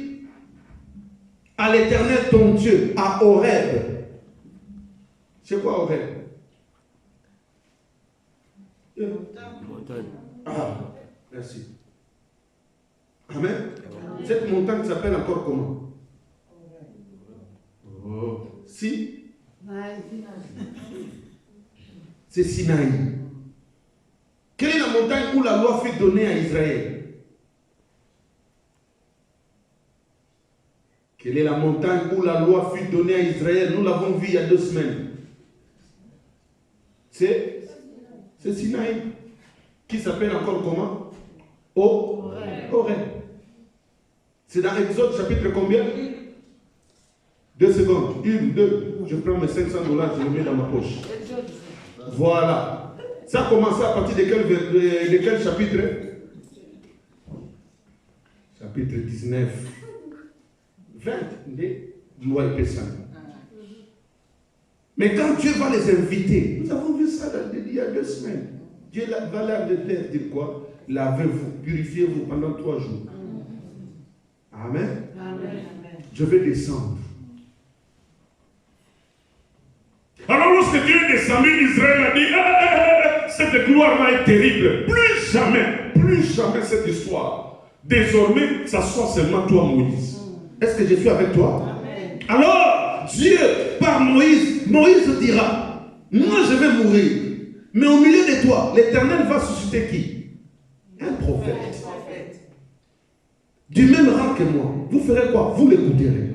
à l'Éternel ton Dieu, à Horeb. C'est quoi Horeb? Ah, merci. Amen. Cette montagne s'appelle encore comment? Oh. Si? C'est Sinaï. Quelle est la montagne où la loi fut donnée à Israël? Quelle est la montagne où la loi fut donnée à Israël? Nous l'avons vu il y a 2 semaines. C'est Sinaï. Qui s'appelle encore comment? Horeb. C'est dans Exode chapitre combien? 2 secondes. 1, 2. Je prends mes $500, je les mets dans ma poche. Voilà. Ça a commencé à partir de quel chapitre? Chapitre 19. 20 des lois et péchés. Mais quand Dieu va les inviter, nous avons vu ça il y a 2 semaines. Dieu va leur dire quoi? Lavez-vous, purifiez-vous pendant 3 jours. Amen. Amen. Je vais descendre. Alors lorsque Dieu est descendu, Israël a dit, cette gloire-là est terrible. Plus jamais cette histoire. Désormais, ça soit seulement toi, Moïse. Est-ce que je suis avec toi? Amen. Alors, Dieu, par Moïse dira, moi je vais mourir. Mais au milieu de toi, l'Éternel va susciter qui? Un prophète. Du même rang que moi. Vous ferez quoi? Vous l'écouterez.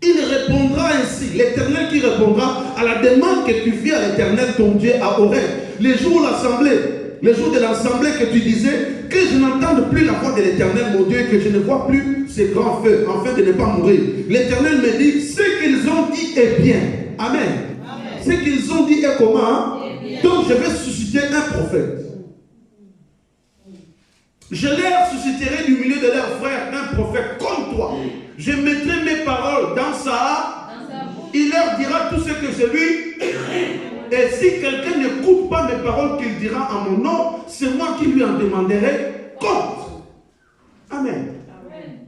Il répondra ainsi, l'Éternel qui répondra à la demande que tu fis à l'Éternel ton Dieu à Horeb. Les jours de l'assemblée que tu disais, que je n'entende plus la voix de l'Éternel mon Dieu, que je ne vois plus ces grands feux, afin de ne pas mourir. L'Éternel me dit, ce qu'ils ont dit est bien. Amen. Amen. Ce qu'ils ont dit est comment? Donc je vais susciter un prophète. Je leur susciterai du milieu de leurs frères un prophète comme toi. Je mettrai mes paroles dans sa bouche. Il leur dira tout ce que je lui. Et si quelqu'un n'écoute pas mes paroles qu'il dira en mon nom, c'est moi qui lui en demanderai compte. Amen. Amen.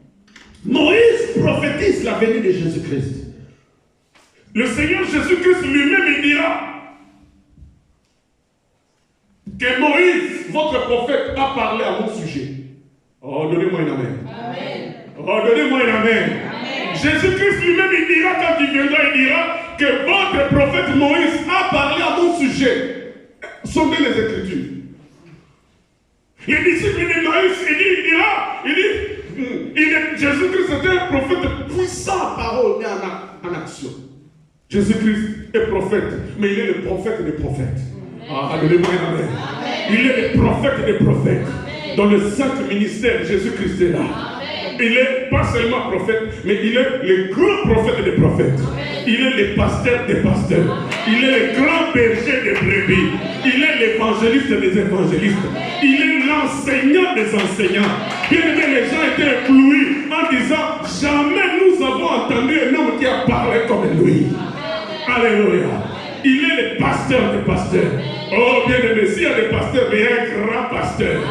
Moïse prophétise la venue de Jésus-Christ. Le Seigneur Jésus-Christ lui-même, il dira que Moïse, votre prophète, a parlé à mon sujet. Oh, donnez-moi un amen. Amen. Oh, donnez-moi un amen. Amen. Jésus-Christ lui-même, il dira, quand il viendra, il dira que votre prophète Moïse a parlé à mon sujet. Sondez les Écritures. Les disciples de Moïse, Jésus-Christ était un prophète puissant, parole et en action. Jésus-Christ est prophète, mais il est le prophète des prophètes. Ah, donnez-moi un amen. Il est le prophète des prophètes. Amen. Dans le saint ministère, Jésus-Christ est là. Amen. Il n'est pas seulement prophète, mais il est le grand prophète des prophètes. Il est le pasteur des pasteurs. Il est le grand berger des brebis. Il est l'évangéliste des évangélistes. Il est l'enseignant des enseignants. Bien aimé, les gens étaient éblouis en disant, jamais nous avons entendu un homme qui a parlé comme lui. Alléluia. Il est le pasteur des pasteurs. Oh, bien aimé, s'il y a des pasteurs, mais il y a un grand pasteur.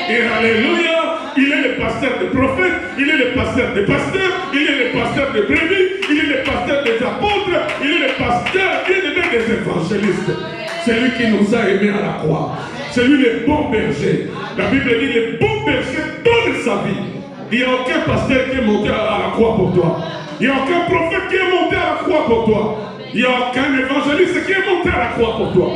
Et alléluia. Il est le pasteur des prophètes, il est le pasteur des pasteurs, il est le pasteur des brebis, il est le pasteur des apôtres, il est le pasteur bien-aimé des évangélistes. C'est lui qui nous a aimés à la croix. C'est lui le bon berger. La Bible dit le bon berger donne sa vie. Il n'y a aucun pasteur qui est monté à la croix pour toi. Il n'y a aucun prophète qui est monté à la croix pour toi. Il n'y a aucun évangéliste qui est monté à la croix pour toi.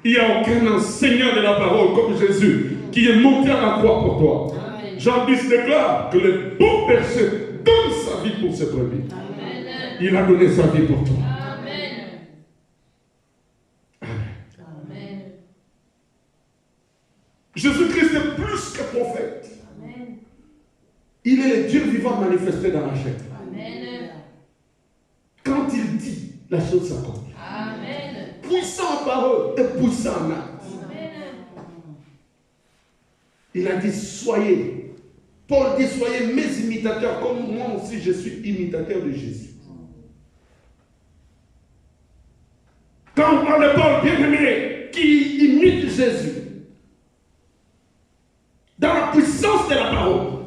Il n'y a aucun enseignant de la parole comme Jésus qui est monté à la croix pour toi. Jean 10 déclare que le bon berger donne sa vie pour ses brebis. Il a donné sa vie pour toi. Amen. Jésus-Christ est plus que prophète. Il est le Dieu vivant manifesté dans la chair. Quand il dit, la chose s'accomplit. Puissant en parole et puissant en acte. Il a dit, soyez. Paul dit, soyez mes imitateurs, comme moi aussi je suis imitateur de Jésus. Quand on parle de Paul bien-aimé, qui imite Jésus, dans la puissance de la parole,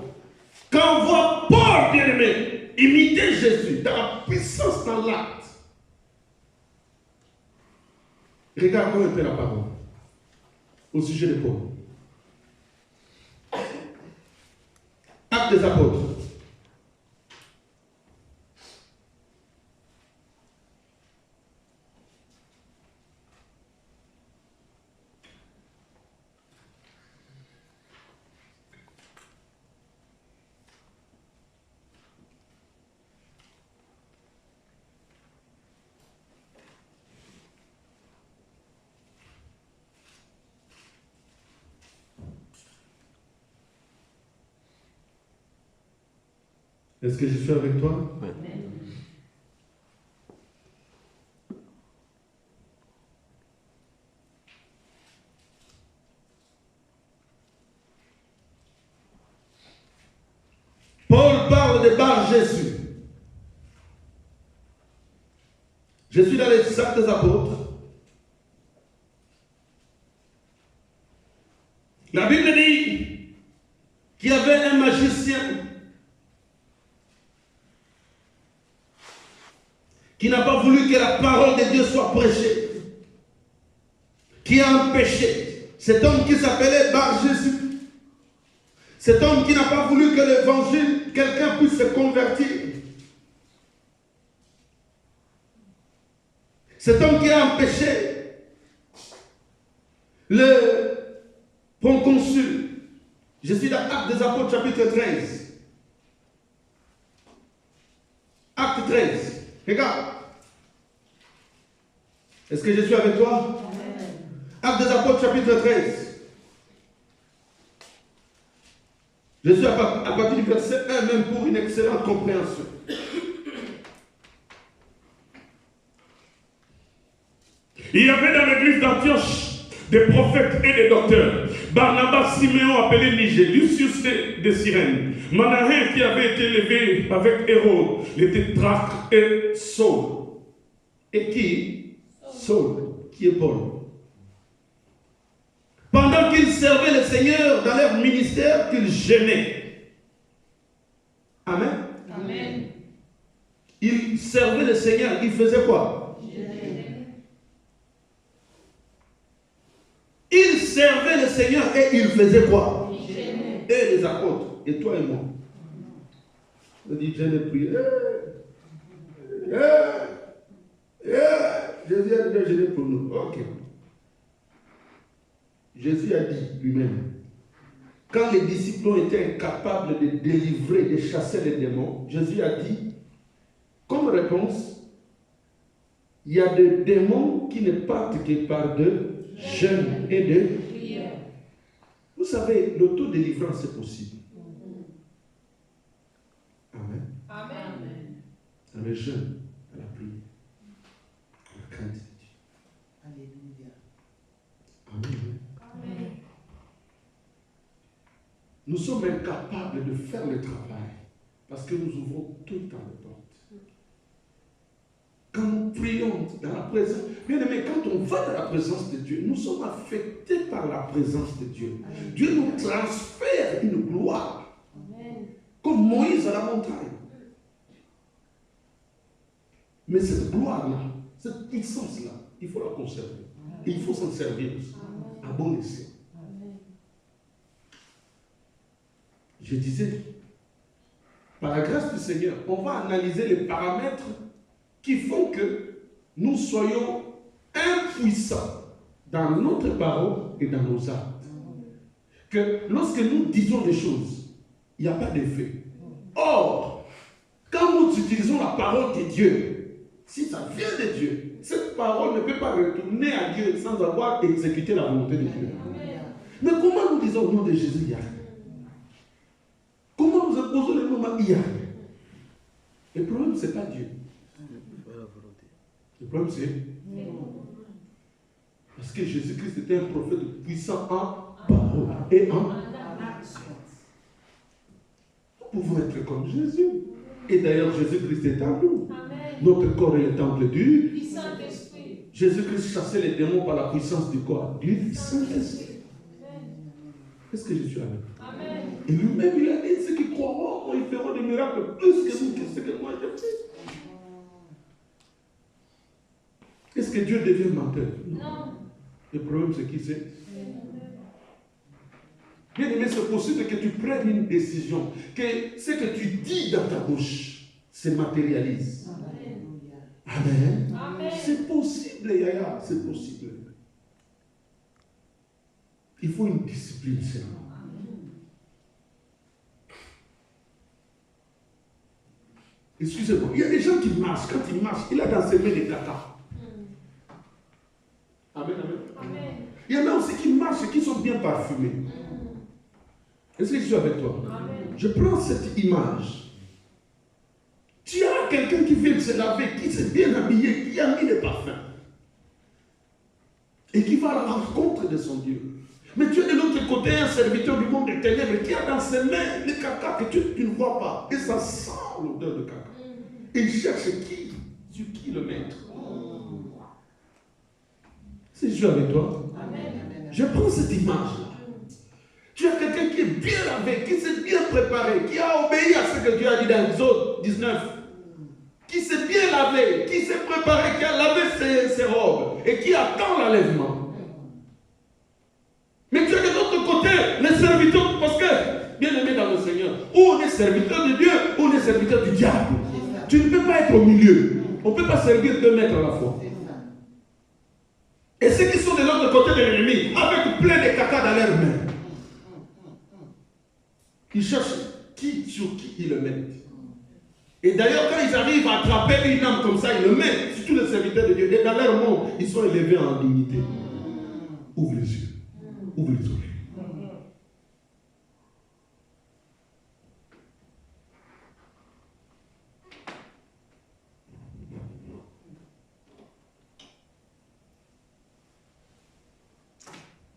quand on voit Paul bien-aimé imiter Jésus, dans la puissance dans l'acte, regardons un peu la parole au sujet de Paul. Actes des apôtres. Est-ce que je suis avec toi? Oui. Paul parle de Bar-Jésus. Je suis dans les Actes des Apôtres. La Bible dit qu'il y avait un magicien qui n'a pas voulu que la parole de Dieu soit prêchée, qui a empêché cet homme qui s'appelait Bar-Jésus, cet homme qui n'a pas voulu que l'évangile, quelqu'un puisse se convertir, cet homme qui a empêché le proconsul. Je suis dans Actes des Apôtres chapitre 13. Acte 13. Regarde. Est-ce que je suis avec toi? Actes des Apôtres chapitre 13. Je suis à partir du verset 1 même pour une excellente compréhension. Il y avait dans l'église d'Antioche des prophètes et des docteurs. Barnabas, Siméon appelé Niger, Lucius de Cyrène, Manahen qui avait été élevé avec Hérode, les tétrarques et Saul. Et qui? Saul, qui est Paul. Pendant qu'ils servaient le Seigneur dans leur ministère, qu'ils gênaient. Amen. Amen. Ils servaient le Seigneur, ils faisaient quoi? Ils servaient le Seigneur et ils faisaient quoi? Et les apôtres, et toi et moi. On dit, je l'ai prié. Jésus a dit, je l'ai pour nous. Ok. Jésus a dit lui-même, quand les disciples ont été incapables de délivrer, de chasser les démons, Jésus a dit, comme réponse, il y a des démons qui ne partent que par de jeûne et de prière. Vous savez, l'autodélivrance est possible. le jeûne, à la prière, à la crainte de Dieu. Alléluia. Amen. Amen. Nous sommes incapables de faire le travail parce que nous ouvrons tout le temps les portes. Quand nous prions dans la présence, bien aimé, quand on va dans la présence de Dieu, nous sommes affectés par la présence de Dieu. Amen. Dieu nous transfère une gloire, Amen. comme Moïse à la montagne. Mais cette gloire-là, cette puissance-là, il faut la conserver. Et il faut s'en servir aussi, à bon escient. Amen. Je disais, par la grâce du Seigneur, on va analyser les paramètres qui font que nous soyons impuissants dans notre parole et dans nos actes. Que lorsque nous disons des choses, il n'y a pas d'effet. Or, quand nous utilisons la parole de Dieu, si ça vient de Dieu, cette parole ne peut pas retourner à Dieu sans avoir exécuté la volonté de Dieu. Amen. Mais comment nous disons au nom de Jésus, il y a rien? Comment nous imposons le nom, il y a rien? Le problème, ce n'est pas Dieu. Le problème, c'est parce que Jésus-Christ était un prophète puissant en parole et en action. Nous pouvons être comme Jésus. Et d'ailleurs, Jésus-Christ est en nous. Amen. Notre corps est le temple du. Du Saint-Esprit. Jésus-Christ chassait les démons par la puissance du corps, du Saint-Esprit. Amen. Est-ce que je suis avec vous? Amen. Et lui-même, il a dit, ceux qui croiront, ils feront des miracles plus que nous, que ce que moi je fais. Est-ce que Dieu devient menteur? Non. Le problème, c'est qui c'est? Bien aimé, c'est possible que tu prennes une décision, que ce que tu dis dans ta bouche se matérialise. Amen. Amen. C'est possible, Yaya, c'est possible. Il faut une discipline seulement. Excusez-moi, il y a des gens qui marchent, quand ils marchent, il a dans ses mains des caca. Amen, amen. Amen. Il y en a aussi qui marchent et qui sont bien parfumés. Est-ce que je suis avec toi? Amen. Je prends cette image. Tu as quelqu'un qui vient de se laver, qui s'est bien habillé, qui a mis des parfums. Et qui va à la rencontre de son Dieu. Mais tu as de l'autre côté un serviteur du monde des ténèbres qui a dans ses mains les caca que tu ne vois pas. Et ça sent l'odeur de caca. Et il cherche qui? Sur qui le mettre? Si je suis avec toi, Amen. je prends cette image-là. Tu as quelqu'un qui est bien lavé, qui s'est bien préparé, qui a obéi à ce que Dieu a dit dans Exode 19, qui s'est bien lavé, qui s'est préparé, qui a lavé ses robes et qui attend l'enlèvement. Mais tu as de l'autre côté les serviteurs, parce que, bien aimé dans le Seigneur, ou on est serviteur de Dieu, ou on est serviteur du diable. Tu ne peux pas être au milieu. On ne peut pas servir 2 mètres à la fois. Et ceux qui sont de l'autre côté de l'ennemi, avec plein de caca dans leurs mains, ils cherchent sur qui ils le mettent. Et d'ailleurs, quand ils arrivent à attraper une âme comme ça, ils le mettent, surtout les serviteurs de Dieu. Et dans leur monde, ils sont élevés en dignité. Ouvre les yeux. Ouvre les oreilles.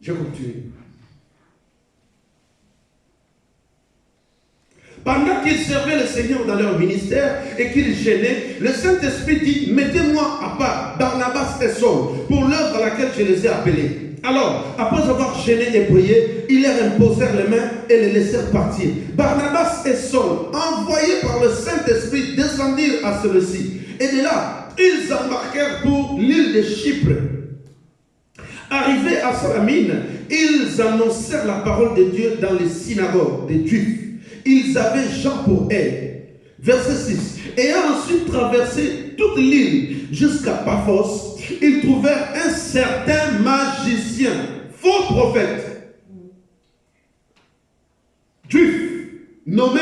Je continue. Pendant qu'ils servaient le Seigneur dans leur ministère et qu'ils gênaient, le Saint-Esprit dit, mettez-moi à part Barnabas et Saul pour l'œuvre à laquelle je les ai appelés. Alors, après avoir gêné et prié, ils leur imposèrent les mains et les laissèrent partir. Barnabas et Saul, envoyés par le Saint-Esprit, descendirent à celui-ci. Et de là, ils embarquèrent pour l'île de Chypre. Arrivés à Salamine, ils annoncèrent la parole de Dieu dans les synagogues des Juifs. Ils avaient Jean pour aide. Verset 6. Ayant ensuite traversé toute l'île jusqu'à Paphos, ils trouvèrent un certain magicien, faux prophète, juif, nommé,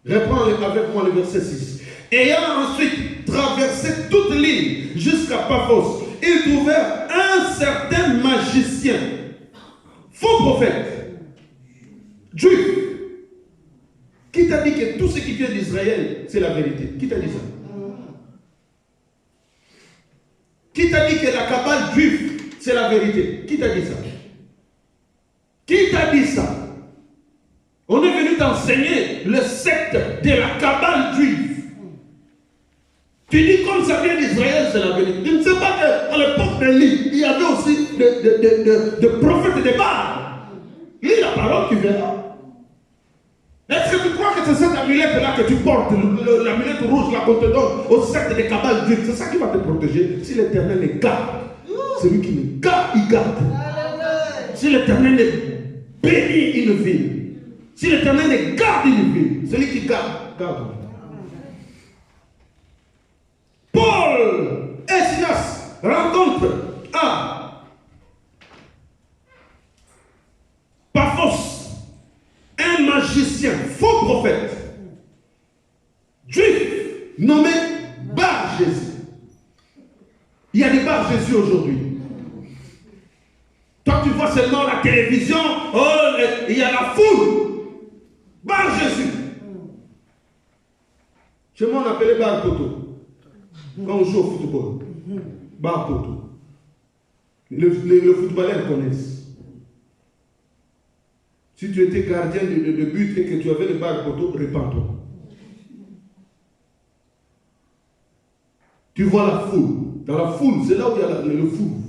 reprends avec moi le verset 6. Ayant ensuite traversé toute l'île jusqu'à Paphos, ils trouvèrent un certain magicien, faux prophète, juif, qui Qui t'a dit que tout ce qui vient d'Israël, c'est la vérité? Qui t'a dit ça? Qui t'a dit que la cabale juive, c'est la vérité? Qui t'a dit ça? Qui t'a dit ça? On est venu t'enseigner le secte de la cabale juive. Tu dis comme ça vient d'Israël, c'est la vérité. Tu ne sais pas qu'à l'époque d'Élie, il y avait aussi des prophètes de Baal. Lis la parole, tu verras. Est-ce que tu crois que c'est cette amulette-là que tu portes, l'amulette rouge là qu'on te donne au secte des cabales juives, c'est ça qui va te protéger? Si l'Éternel les garde, celui qui les garde, il garde. Si l'Éternel les bénit une ville, si l'Éternel les garde une ville, celui qui garde, garde. Paul et Silas rencontrent à Paphos un magicien, faux prophète, juif, nommé Bar Jésus. Il y a des Bar Jésus aujourd'hui. Toi, tu vois seulement la télévision, oh, il y a la foule. Bar Jésus. Chez moi, on appelait Bar Poto. Quand on joue au football, Bar Poto. Le footballeur connaissent. Si tu étais gardien de but et que tu avais le Bar Poto, répands-toi. Tu vois la foule. Dans la foule, c'est là où il y a le fou.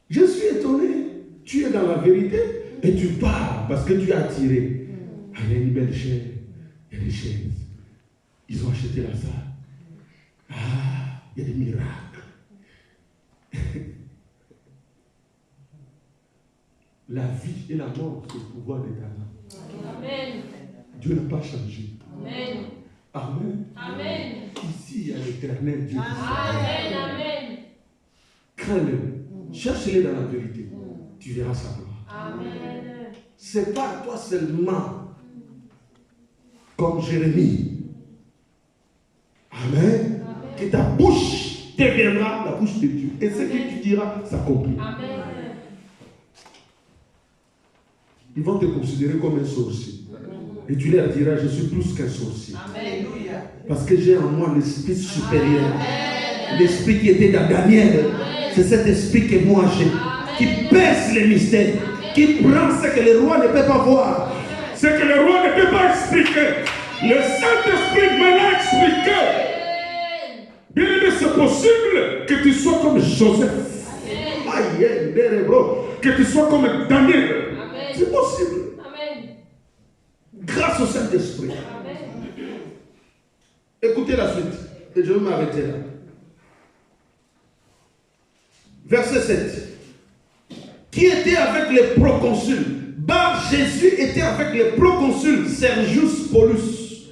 Je suis étonné. Tu es dans la vérité et tu parles parce que tu es attiré. Ah, il y a une belle chaise. Il y a des chaises. Ils ont acheté la salle. Ah, il y a des miracles. La vie et la mort, c'est le pouvoir d'Éternel. Amen. Dieu n'a pas changé. Amen. Amen. Amen. Ici, il y a l'Éternel Dieu. Amen. Amen. Crains-le. Cherche-le dans la vérité. Tu verras sa gloire. Amen. C'est pas toi seulement, comme Jérémie. Amen. Que ta bouche deviendra la bouche de Dieu. Et ce que tu diras s'accomplit. Amen. Ils vont te considérer comme un sorcier. Et tu leur diras, je suis plus qu'un sorcier. Amen. Parce que j'ai en moi l'esprit supérieur. L'esprit qui était dans Daniel. C'est cet esprit que moi j'ai. Qui pèse les mystères. Qui prend ce que le roi ne peut pas voir. Ce que le roi ne peut pas expliquer. Le Saint-Esprit me l'a expliqué. Bien aimé, c'est possible que tu sois comme Joseph. Que tu sois comme Daniel. C'est possible. Amen. Grâce au Saint-Esprit. Amen. Écoutez la suite. Et je vais m'arrêter là. Verset 7. Qui était avec les proconsuls? Bar Jésus était avec les proconsuls Sergius Paulus.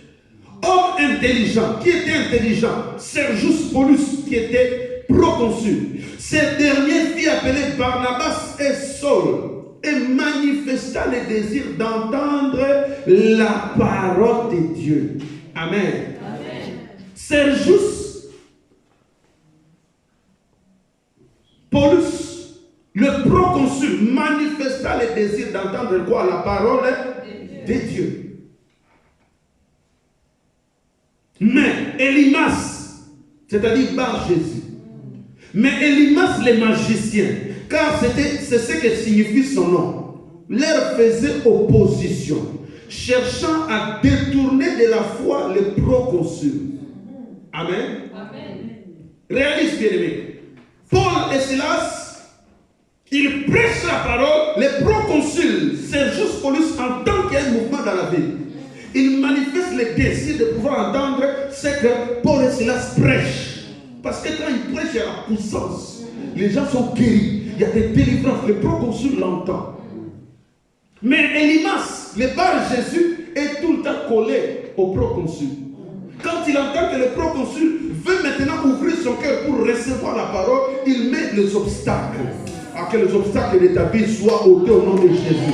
Homme intelligent. Qui était intelligent? Sergius Paulus qui était proconsul. Ces derniers fit appeler Barnabas et Saul et manifesta le désir d'entendre la parole de Dieu. Amen. Sergius Paulus, le proconsul, manifesta le désir d'entendre quoi? La parole de Dieu. Mais Elimas, c'est-à-dire Bar Jésus, mais Elimas le magicien, car c'est ce que signifie son nom, leur faisait opposition, cherchant à détourner de la foi les proconsuls. Amen. Amen. Réalise bien aimé. Paul et Silas, ils prêchent la parole, les proconsuls, Sergius Paulus entendent qu'il y a un mouvement dans la ville. Ils manifestent le désir de pouvoir entendre ce que Paul et Silas prêchent. Parce que quand ils prêchent, il y a la puissance. Les gens sont guéris. Il y a des délivrances. Le proconsul l'entend. Mais Elimas, le Bar Jésus, est tout le temps collé au proconsul. Quand il entend que le proconsul veut maintenant ouvrir son cœur pour recevoir la parole, il met les obstacles. À que les obstacles de ta vie soient ôtés au nom de Jésus.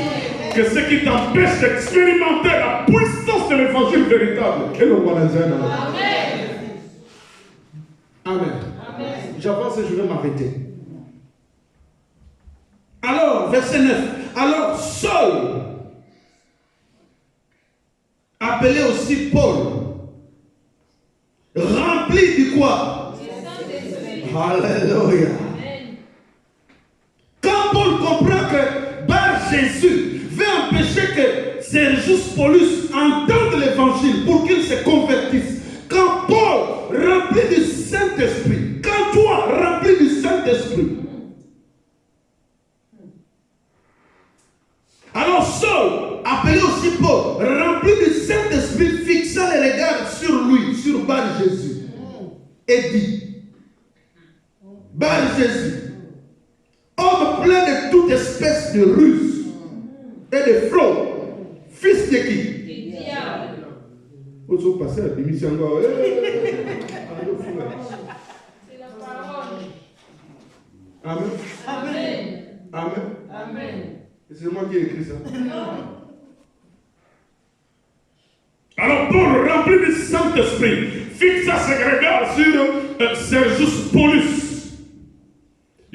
Que ce qui t'empêche d'expérimenter la puissance de l'évangile véritable. Amen. Amen. Amen. J'avance et je vais m'arrêter. Alors, verset 9. Alors Saul appelé aussi Paul, rempli de quoi? Alléluia. Quand Paul comprend que Bar Jésus veut empêcher que Sergius Paulus entende l'évangile pour qu'il se convertisse, quand Paul, rempli du Saint-Esprit, quand toi, rempli du Saint-Esprit, alors Saul, appelé aussi Paul, rempli du Saint-Esprit, fixant les regards sur lui, sur Bar Jésus, et dit, Bar Jésus, homme plein de toute espèce de ruse et de fraude, fils de qui? Vous avez passé à l'émission encore. C'est la parole. Amen. Amen. Amen. Amen. C'est moi qui ai écrit ça. Alors Paul, rempli du Saint-Esprit, fixa ses regards sur Sergius Paulus.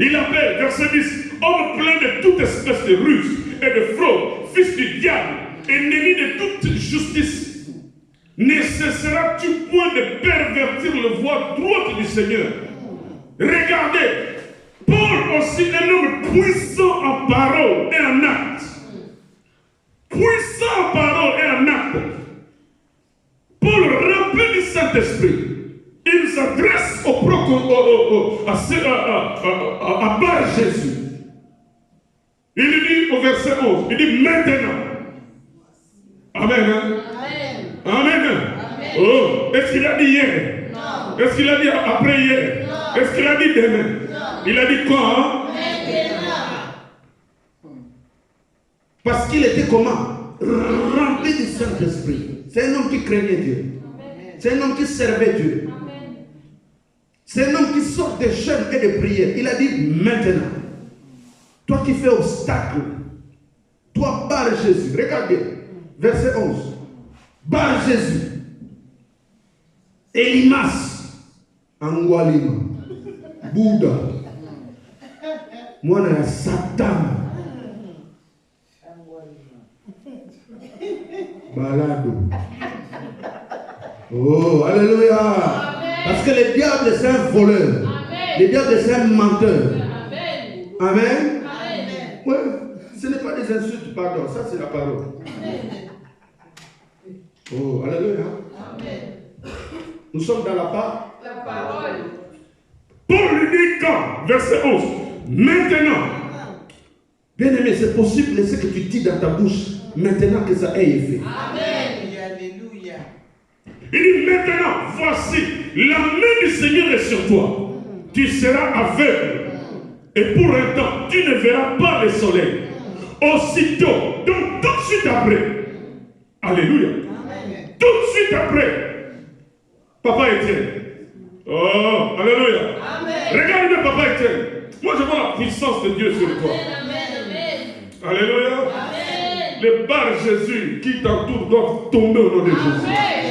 Il appelle, verset 10, homme plein de toute espèce de ruse et de fraude, fils du diable, ennemi de toute justice. Ne cesseras-tu point de pervertir le voie droite du Seigneur? Regardez, Paul aussi un homme puissant en parole et en acte. Puissant en parole et en acte. Paul rempli du Saint-Esprit. Il s'adresse à Bar Jésus. Il lui dit au verset 11, il dit maintenant. Amen. Hein? Amen. Amen. Amen. Oh, est-ce qu'il a dit hier? Non. Est-ce qu'il a dit après hier? Non. Est-ce qu'il a dit demain? Non. Il a dit quand? Maintenant. Parce qu'il était comment? Rempli du Saint-Esprit. C'est un homme qui craignait Dieu. C'est un homme qui servait Dieu. Amen. C'est un homme qui sort des jeûnes et des prières. Il a dit maintenant. Toi qui fais obstacle. Toi, Bar Jésus. Regardez. Verset 11. Bar Jésus. Elimas. Angwalima. Bouddha. Moi, je suis Satan. Balado. Oh, alléluia. Amen. Parce que le diable, c'est un voleur. Amen. Le diable, c'est un menteur. Amen. Amen. Amen. Oui, ce n'est pas des insultes, pardon. Ça, c'est la parole. Oh, alléluia. Amen. Nous sommes dans la part. La parole. Paul lui dit quand? Verset 11. Maintenant. Bien aimé, c'est possible ce que tu dis dans ta bouche maintenant que ça ait effet. Amen. Alléluia. Il dit maintenant, voici, la main du Seigneur est sur toi. Tu seras aveugle. Et pour un temps, tu ne verras pas le soleil. Aussitôt, donc tout de suite après. Alléluia. Tout de suite après. Papa Étienne. Oh, alléluia. Amen. Regardez Papa Étienne. Moi je vois la puissance de Dieu sur toi. Amen. Alléluia. Amen. Les barres Jésus qui t'entourent doivent tomber au nom de Jésus. Amen.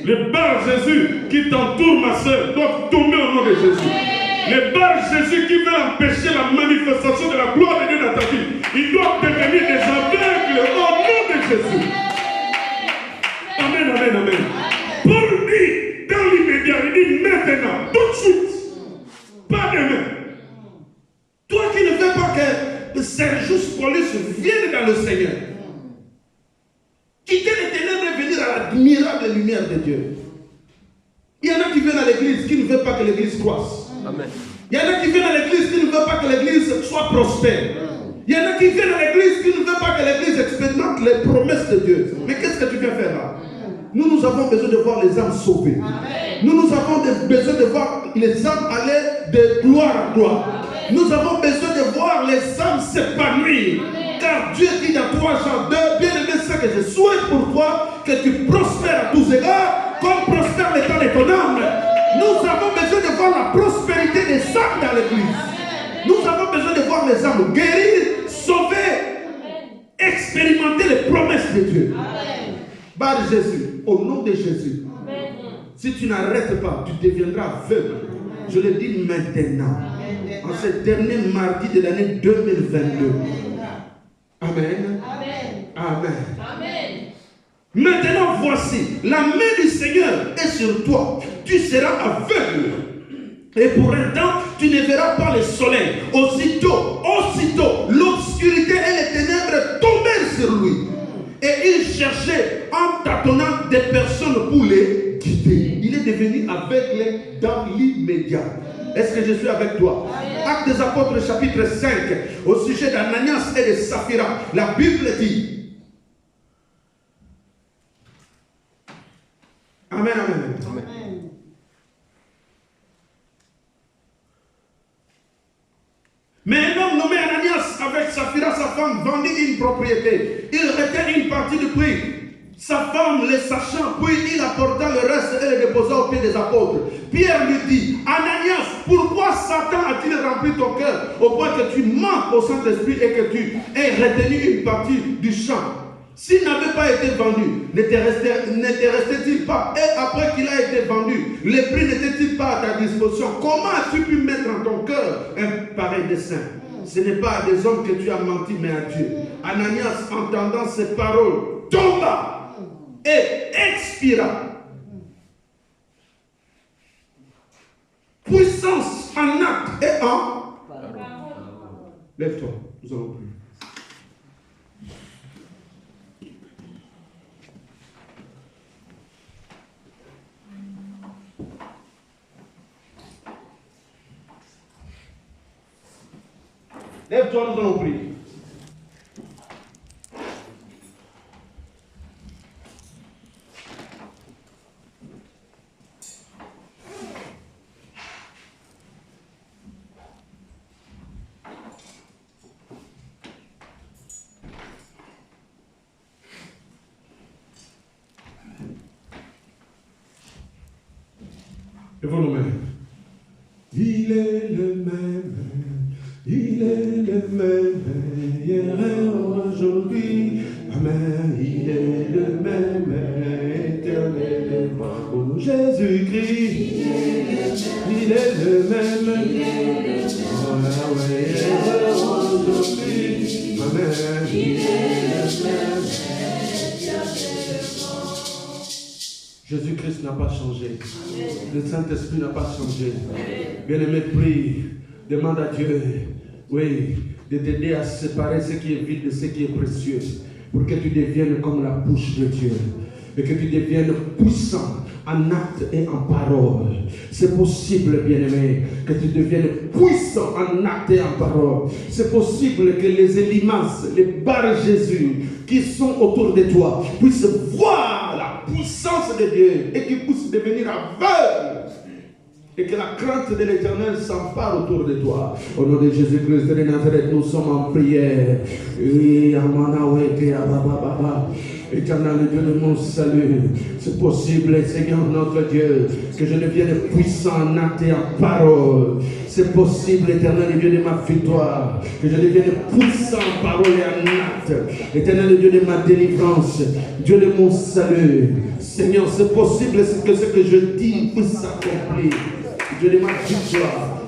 Les barres Jésus qui t'entourent, ma soeur, doivent tomber au nom de Jésus. Les barres Jésus qui veulent empêcher la manifestation de la gloire de Dieu dans ta vie, ils doivent devenir des aveugles au nom de Jésus. Amen, amen, amen. Paul dit dans l'immédiat, il dit maintenant, tout de suite, pas demain. Toi qui ne veux pas que Sergius Paulus vienne dans le Seigneur, quitter les ténèbres et venir à l'admirable lumière de Dieu. Il y en a qui viennent à l'église qui ne veulent pas que l'église croisse. Amen. Il y en a qui viennent à l'église qui ne veulent pas que l'église soit prospère. Il y en a qui viennent à l'église qui ne veulent pas que l'église expérimente les promesses de Dieu. Mais qu'est-ce que tu viens faire là? Nous avons besoin de voir les âmes sauvées. Nous avons besoin de voir les âmes aller de gloire à gloire. Nous avons besoin de voir les âmes s'épanouir. Car Dieu dit dans 3 Jean 2, bien aimé, ce que je souhaite pour toi, que tu prospères à tous égards, comme prospère l'état de ton âme. Nous avons besoin de voir la prospérité des âmes dans l'église. Nous avons besoin de voir les âmes guérir, sauver, expérimenter les promesses de Dieu. Par Jésus, au nom de Jésus. Si tu n'arrêtes pas, tu deviendras aveugle. Je le dis maintenant. En ce dernier mardi de l'année 2022. Amen. Amen. Amen. Amen. Maintenant, voici, la main du Seigneur est sur toi. Tu seras aveugle. Et pour un temps, tu ne verras pas le soleil. Aussitôt, l'obscurité et les ténèbres tombèrent sur lui. Et il cherchait en tâtonnant des personnes pour les guider. Il est devenu aveugle dans l'immédiat. Est-ce que je suis avec toi? Actes des Apôtres chapitre 5, au sujet d'Ananias et de Saphira, la Bible dit. Amen, amen. Amen. Mais un homme nommé Ananias avec Saphira, sa femme, vendit une propriété. Il retint une partie du prix. Sa femme, le sachant, puis il apporta le reste et le déposa aux pieds des apôtres. Pierre lui dit, Ananias, pourquoi Satan a-t-il rempli ton cœur au point que tu manques au Saint-Esprit et que tu aies retenu une partie du champ? S'il n'avait pas été vendu, ne te restait-il pas? Et après qu'il a été vendu, le prix n'était-il pas à ta disposition? Comment as-tu pu mettre en ton cœur un pareil dessein? Ce n'est pas à des hommes que tu as menti, mais à Dieu. Ananias, entendant ces paroles, tomba et expira. Puissance en acte et en... Lève-toi, nous allons prier. Lève-toi, nous allons prier. Lève nos mains. Il est le même. Il est le même hier et aujourd'hui. Amen. Il est le même éternellement. Oh Jésus-Christ. Il est le même. Oh hier et aujourd'hui. Amen. Il est le même éternellement. Jésus-Christ n'a pas changé. Le Saint-Esprit n'a pas changé. Bien-aimé, prie. Demande à Dieu, oui, de t'aider à séparer ce qui est vide de ce qui est précieux, pour que tu deviennes comme la bouche de Dieu, et que tu deviennes puissant en acte et en parole. C'est possible, bien-aimé, que tu deviennes puissant en acte et en parole. C'est possible que les Élimas, les Bar-Jésus, qui sont autour de toi, puissent voir la puissance de Dieu et qu'ils puissent devenir aveugles. Et que la crainte de l'Éternel s'empare autour de toi. Au nom de Jésus-Christ de Nazareth, nous sommes en prière. Éternel Dieu de mon salut, c'est possible, Seigneur notre Dieu, que je devienne puissant en acte et en parole. C'est possible, Éternel Dieu de ma victoire, que je devienne puissant en parole et en acte. Éternel Dieu de ma délivrance, Dieu de mon salut. Seigneur, c'est possible que ce que je dis puisse s'accomplir. Dieu de ma victoire.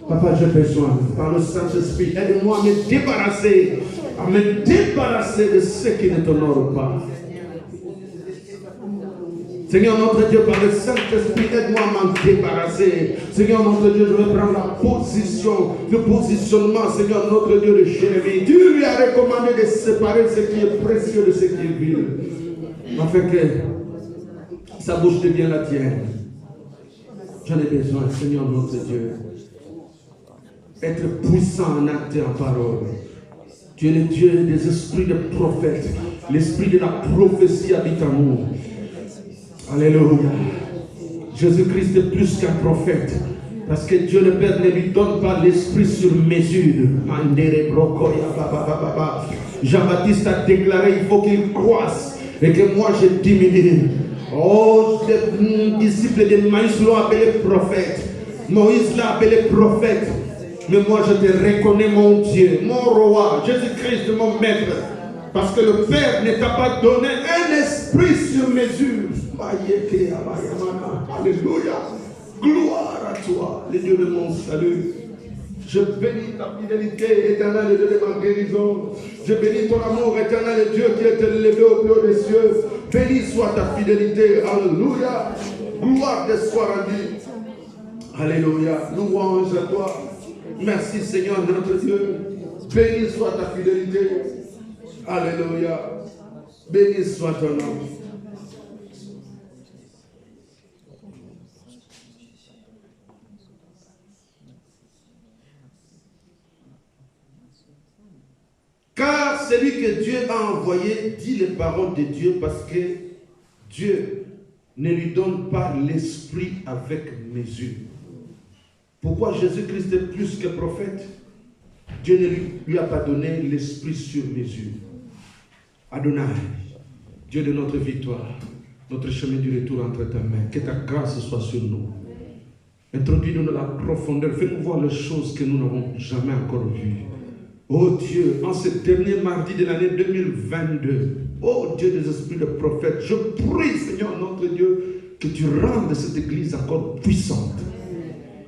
Papa, j'ai besoin, par le Saint-Esprit, aide-moi à me débarrasser de ce qui ne t'honore pas. Seigneur notre Dieu, par le Saint-Esprit, aide-moi à m'en débarrasser. Seigneur notre Dieu, je vais prendre la position, le positionnement, Seigneur notre Dieu, de Jérémie. Dieu lui a recommandé de séparer ce qui est précieux de ce qui est vil, afin que sa bouche devienne la tienne. J'en ai besoin, Seigneur notre Dieu. Être puissant en acte et en parole. Tu es le Dieu des esprits de prophètes. L'esprit de la prophétie habite en nous. Alléluia. Jésus-Christ est plus qu'un prophète. Parce que Dieu le Père ne lui donne pas l'esprit sur mesure. Jean-Baptiste a déclaré, il faut qu'il croisse et que moi je diminue. Oh, les disciples de Maïs l'ont appelé prophète. Moïse l'a appelé prophète. Mais moi je te reconnais, mon Dieu, mon roi, Jésus-Christ, mon maître. Parce que le Père ne t'a pas donné un esprit sur mesure. Alléluia. Gloire à toi, le Dieu de mon salut. Je bénis ta fidélité éternelle, Dieu de ma guérison. Je bénis ton amour éternel, Dieu qui est élevé au plus haut des cieux. Béni soit ta fidélité. Alléluia. Gloire te soit rendue. Alléluia. Louange à toi. Merci Seigneur notre Dieu. Béni soit ta fidélité. Alléluia. Béni soit ton nom. Car celui que Dieu a envoyé dit les paroles de Dieu parce que Dieu ne lui donne pas l'esprit avec mesure. Pourquoi Jésus-Christ est plus que prophète? Dieu ne lui a pas donné l'esprit sur mesure. Adonai, Dieu de notre victoire, notre chemin du retour entre ta main, que ta grâce soit sur nous. Introduis-nous dans la profondeur, fais-nous voir les choses que nous n'avons jamais encore vues. Oh Dieu, en ce dernier mardi de l'année 2022, oh Dieu des esprits de prophètes, je prie Seigneur notre Dieu que tu rendes cette église encore puissante.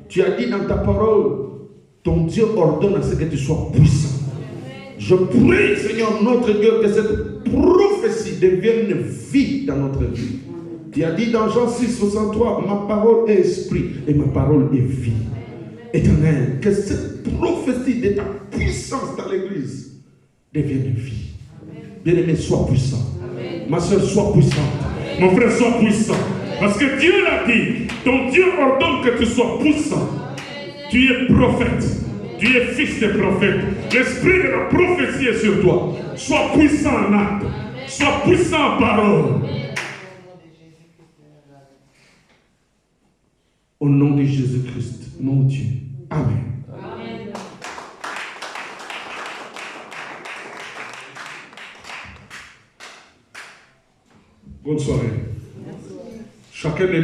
Tu as dit dans ta parole, ton Dieu ordonne à ce que tu sois puissant. Je prie Seigneur notre Dieu que cette prophétie devienne vie dans notre vie. Tu as dit dans Jean 6, 63, ma parole est esprit et ma parole est vie. Éternel, que cette prophétie de ta puissance dans l'église devienne vie. Bien-aimé, sois puissant. Amen. Ma soeur, sois puissante. Amen. Mon frère, sois puissant. Parce que Dieu l'a dit. Ton Dieu ordonne que tu sois puissant. Amen. Tu es prophète. Amen. Tu es fils de prophète. L'esprit de la prophétie est sur toi. Sois puissant en acte. Sois puissant en parole. Amen. Au nom de Jésus-Christ, mon Dieu. Amen. Amen. Bonne soirée. Chacun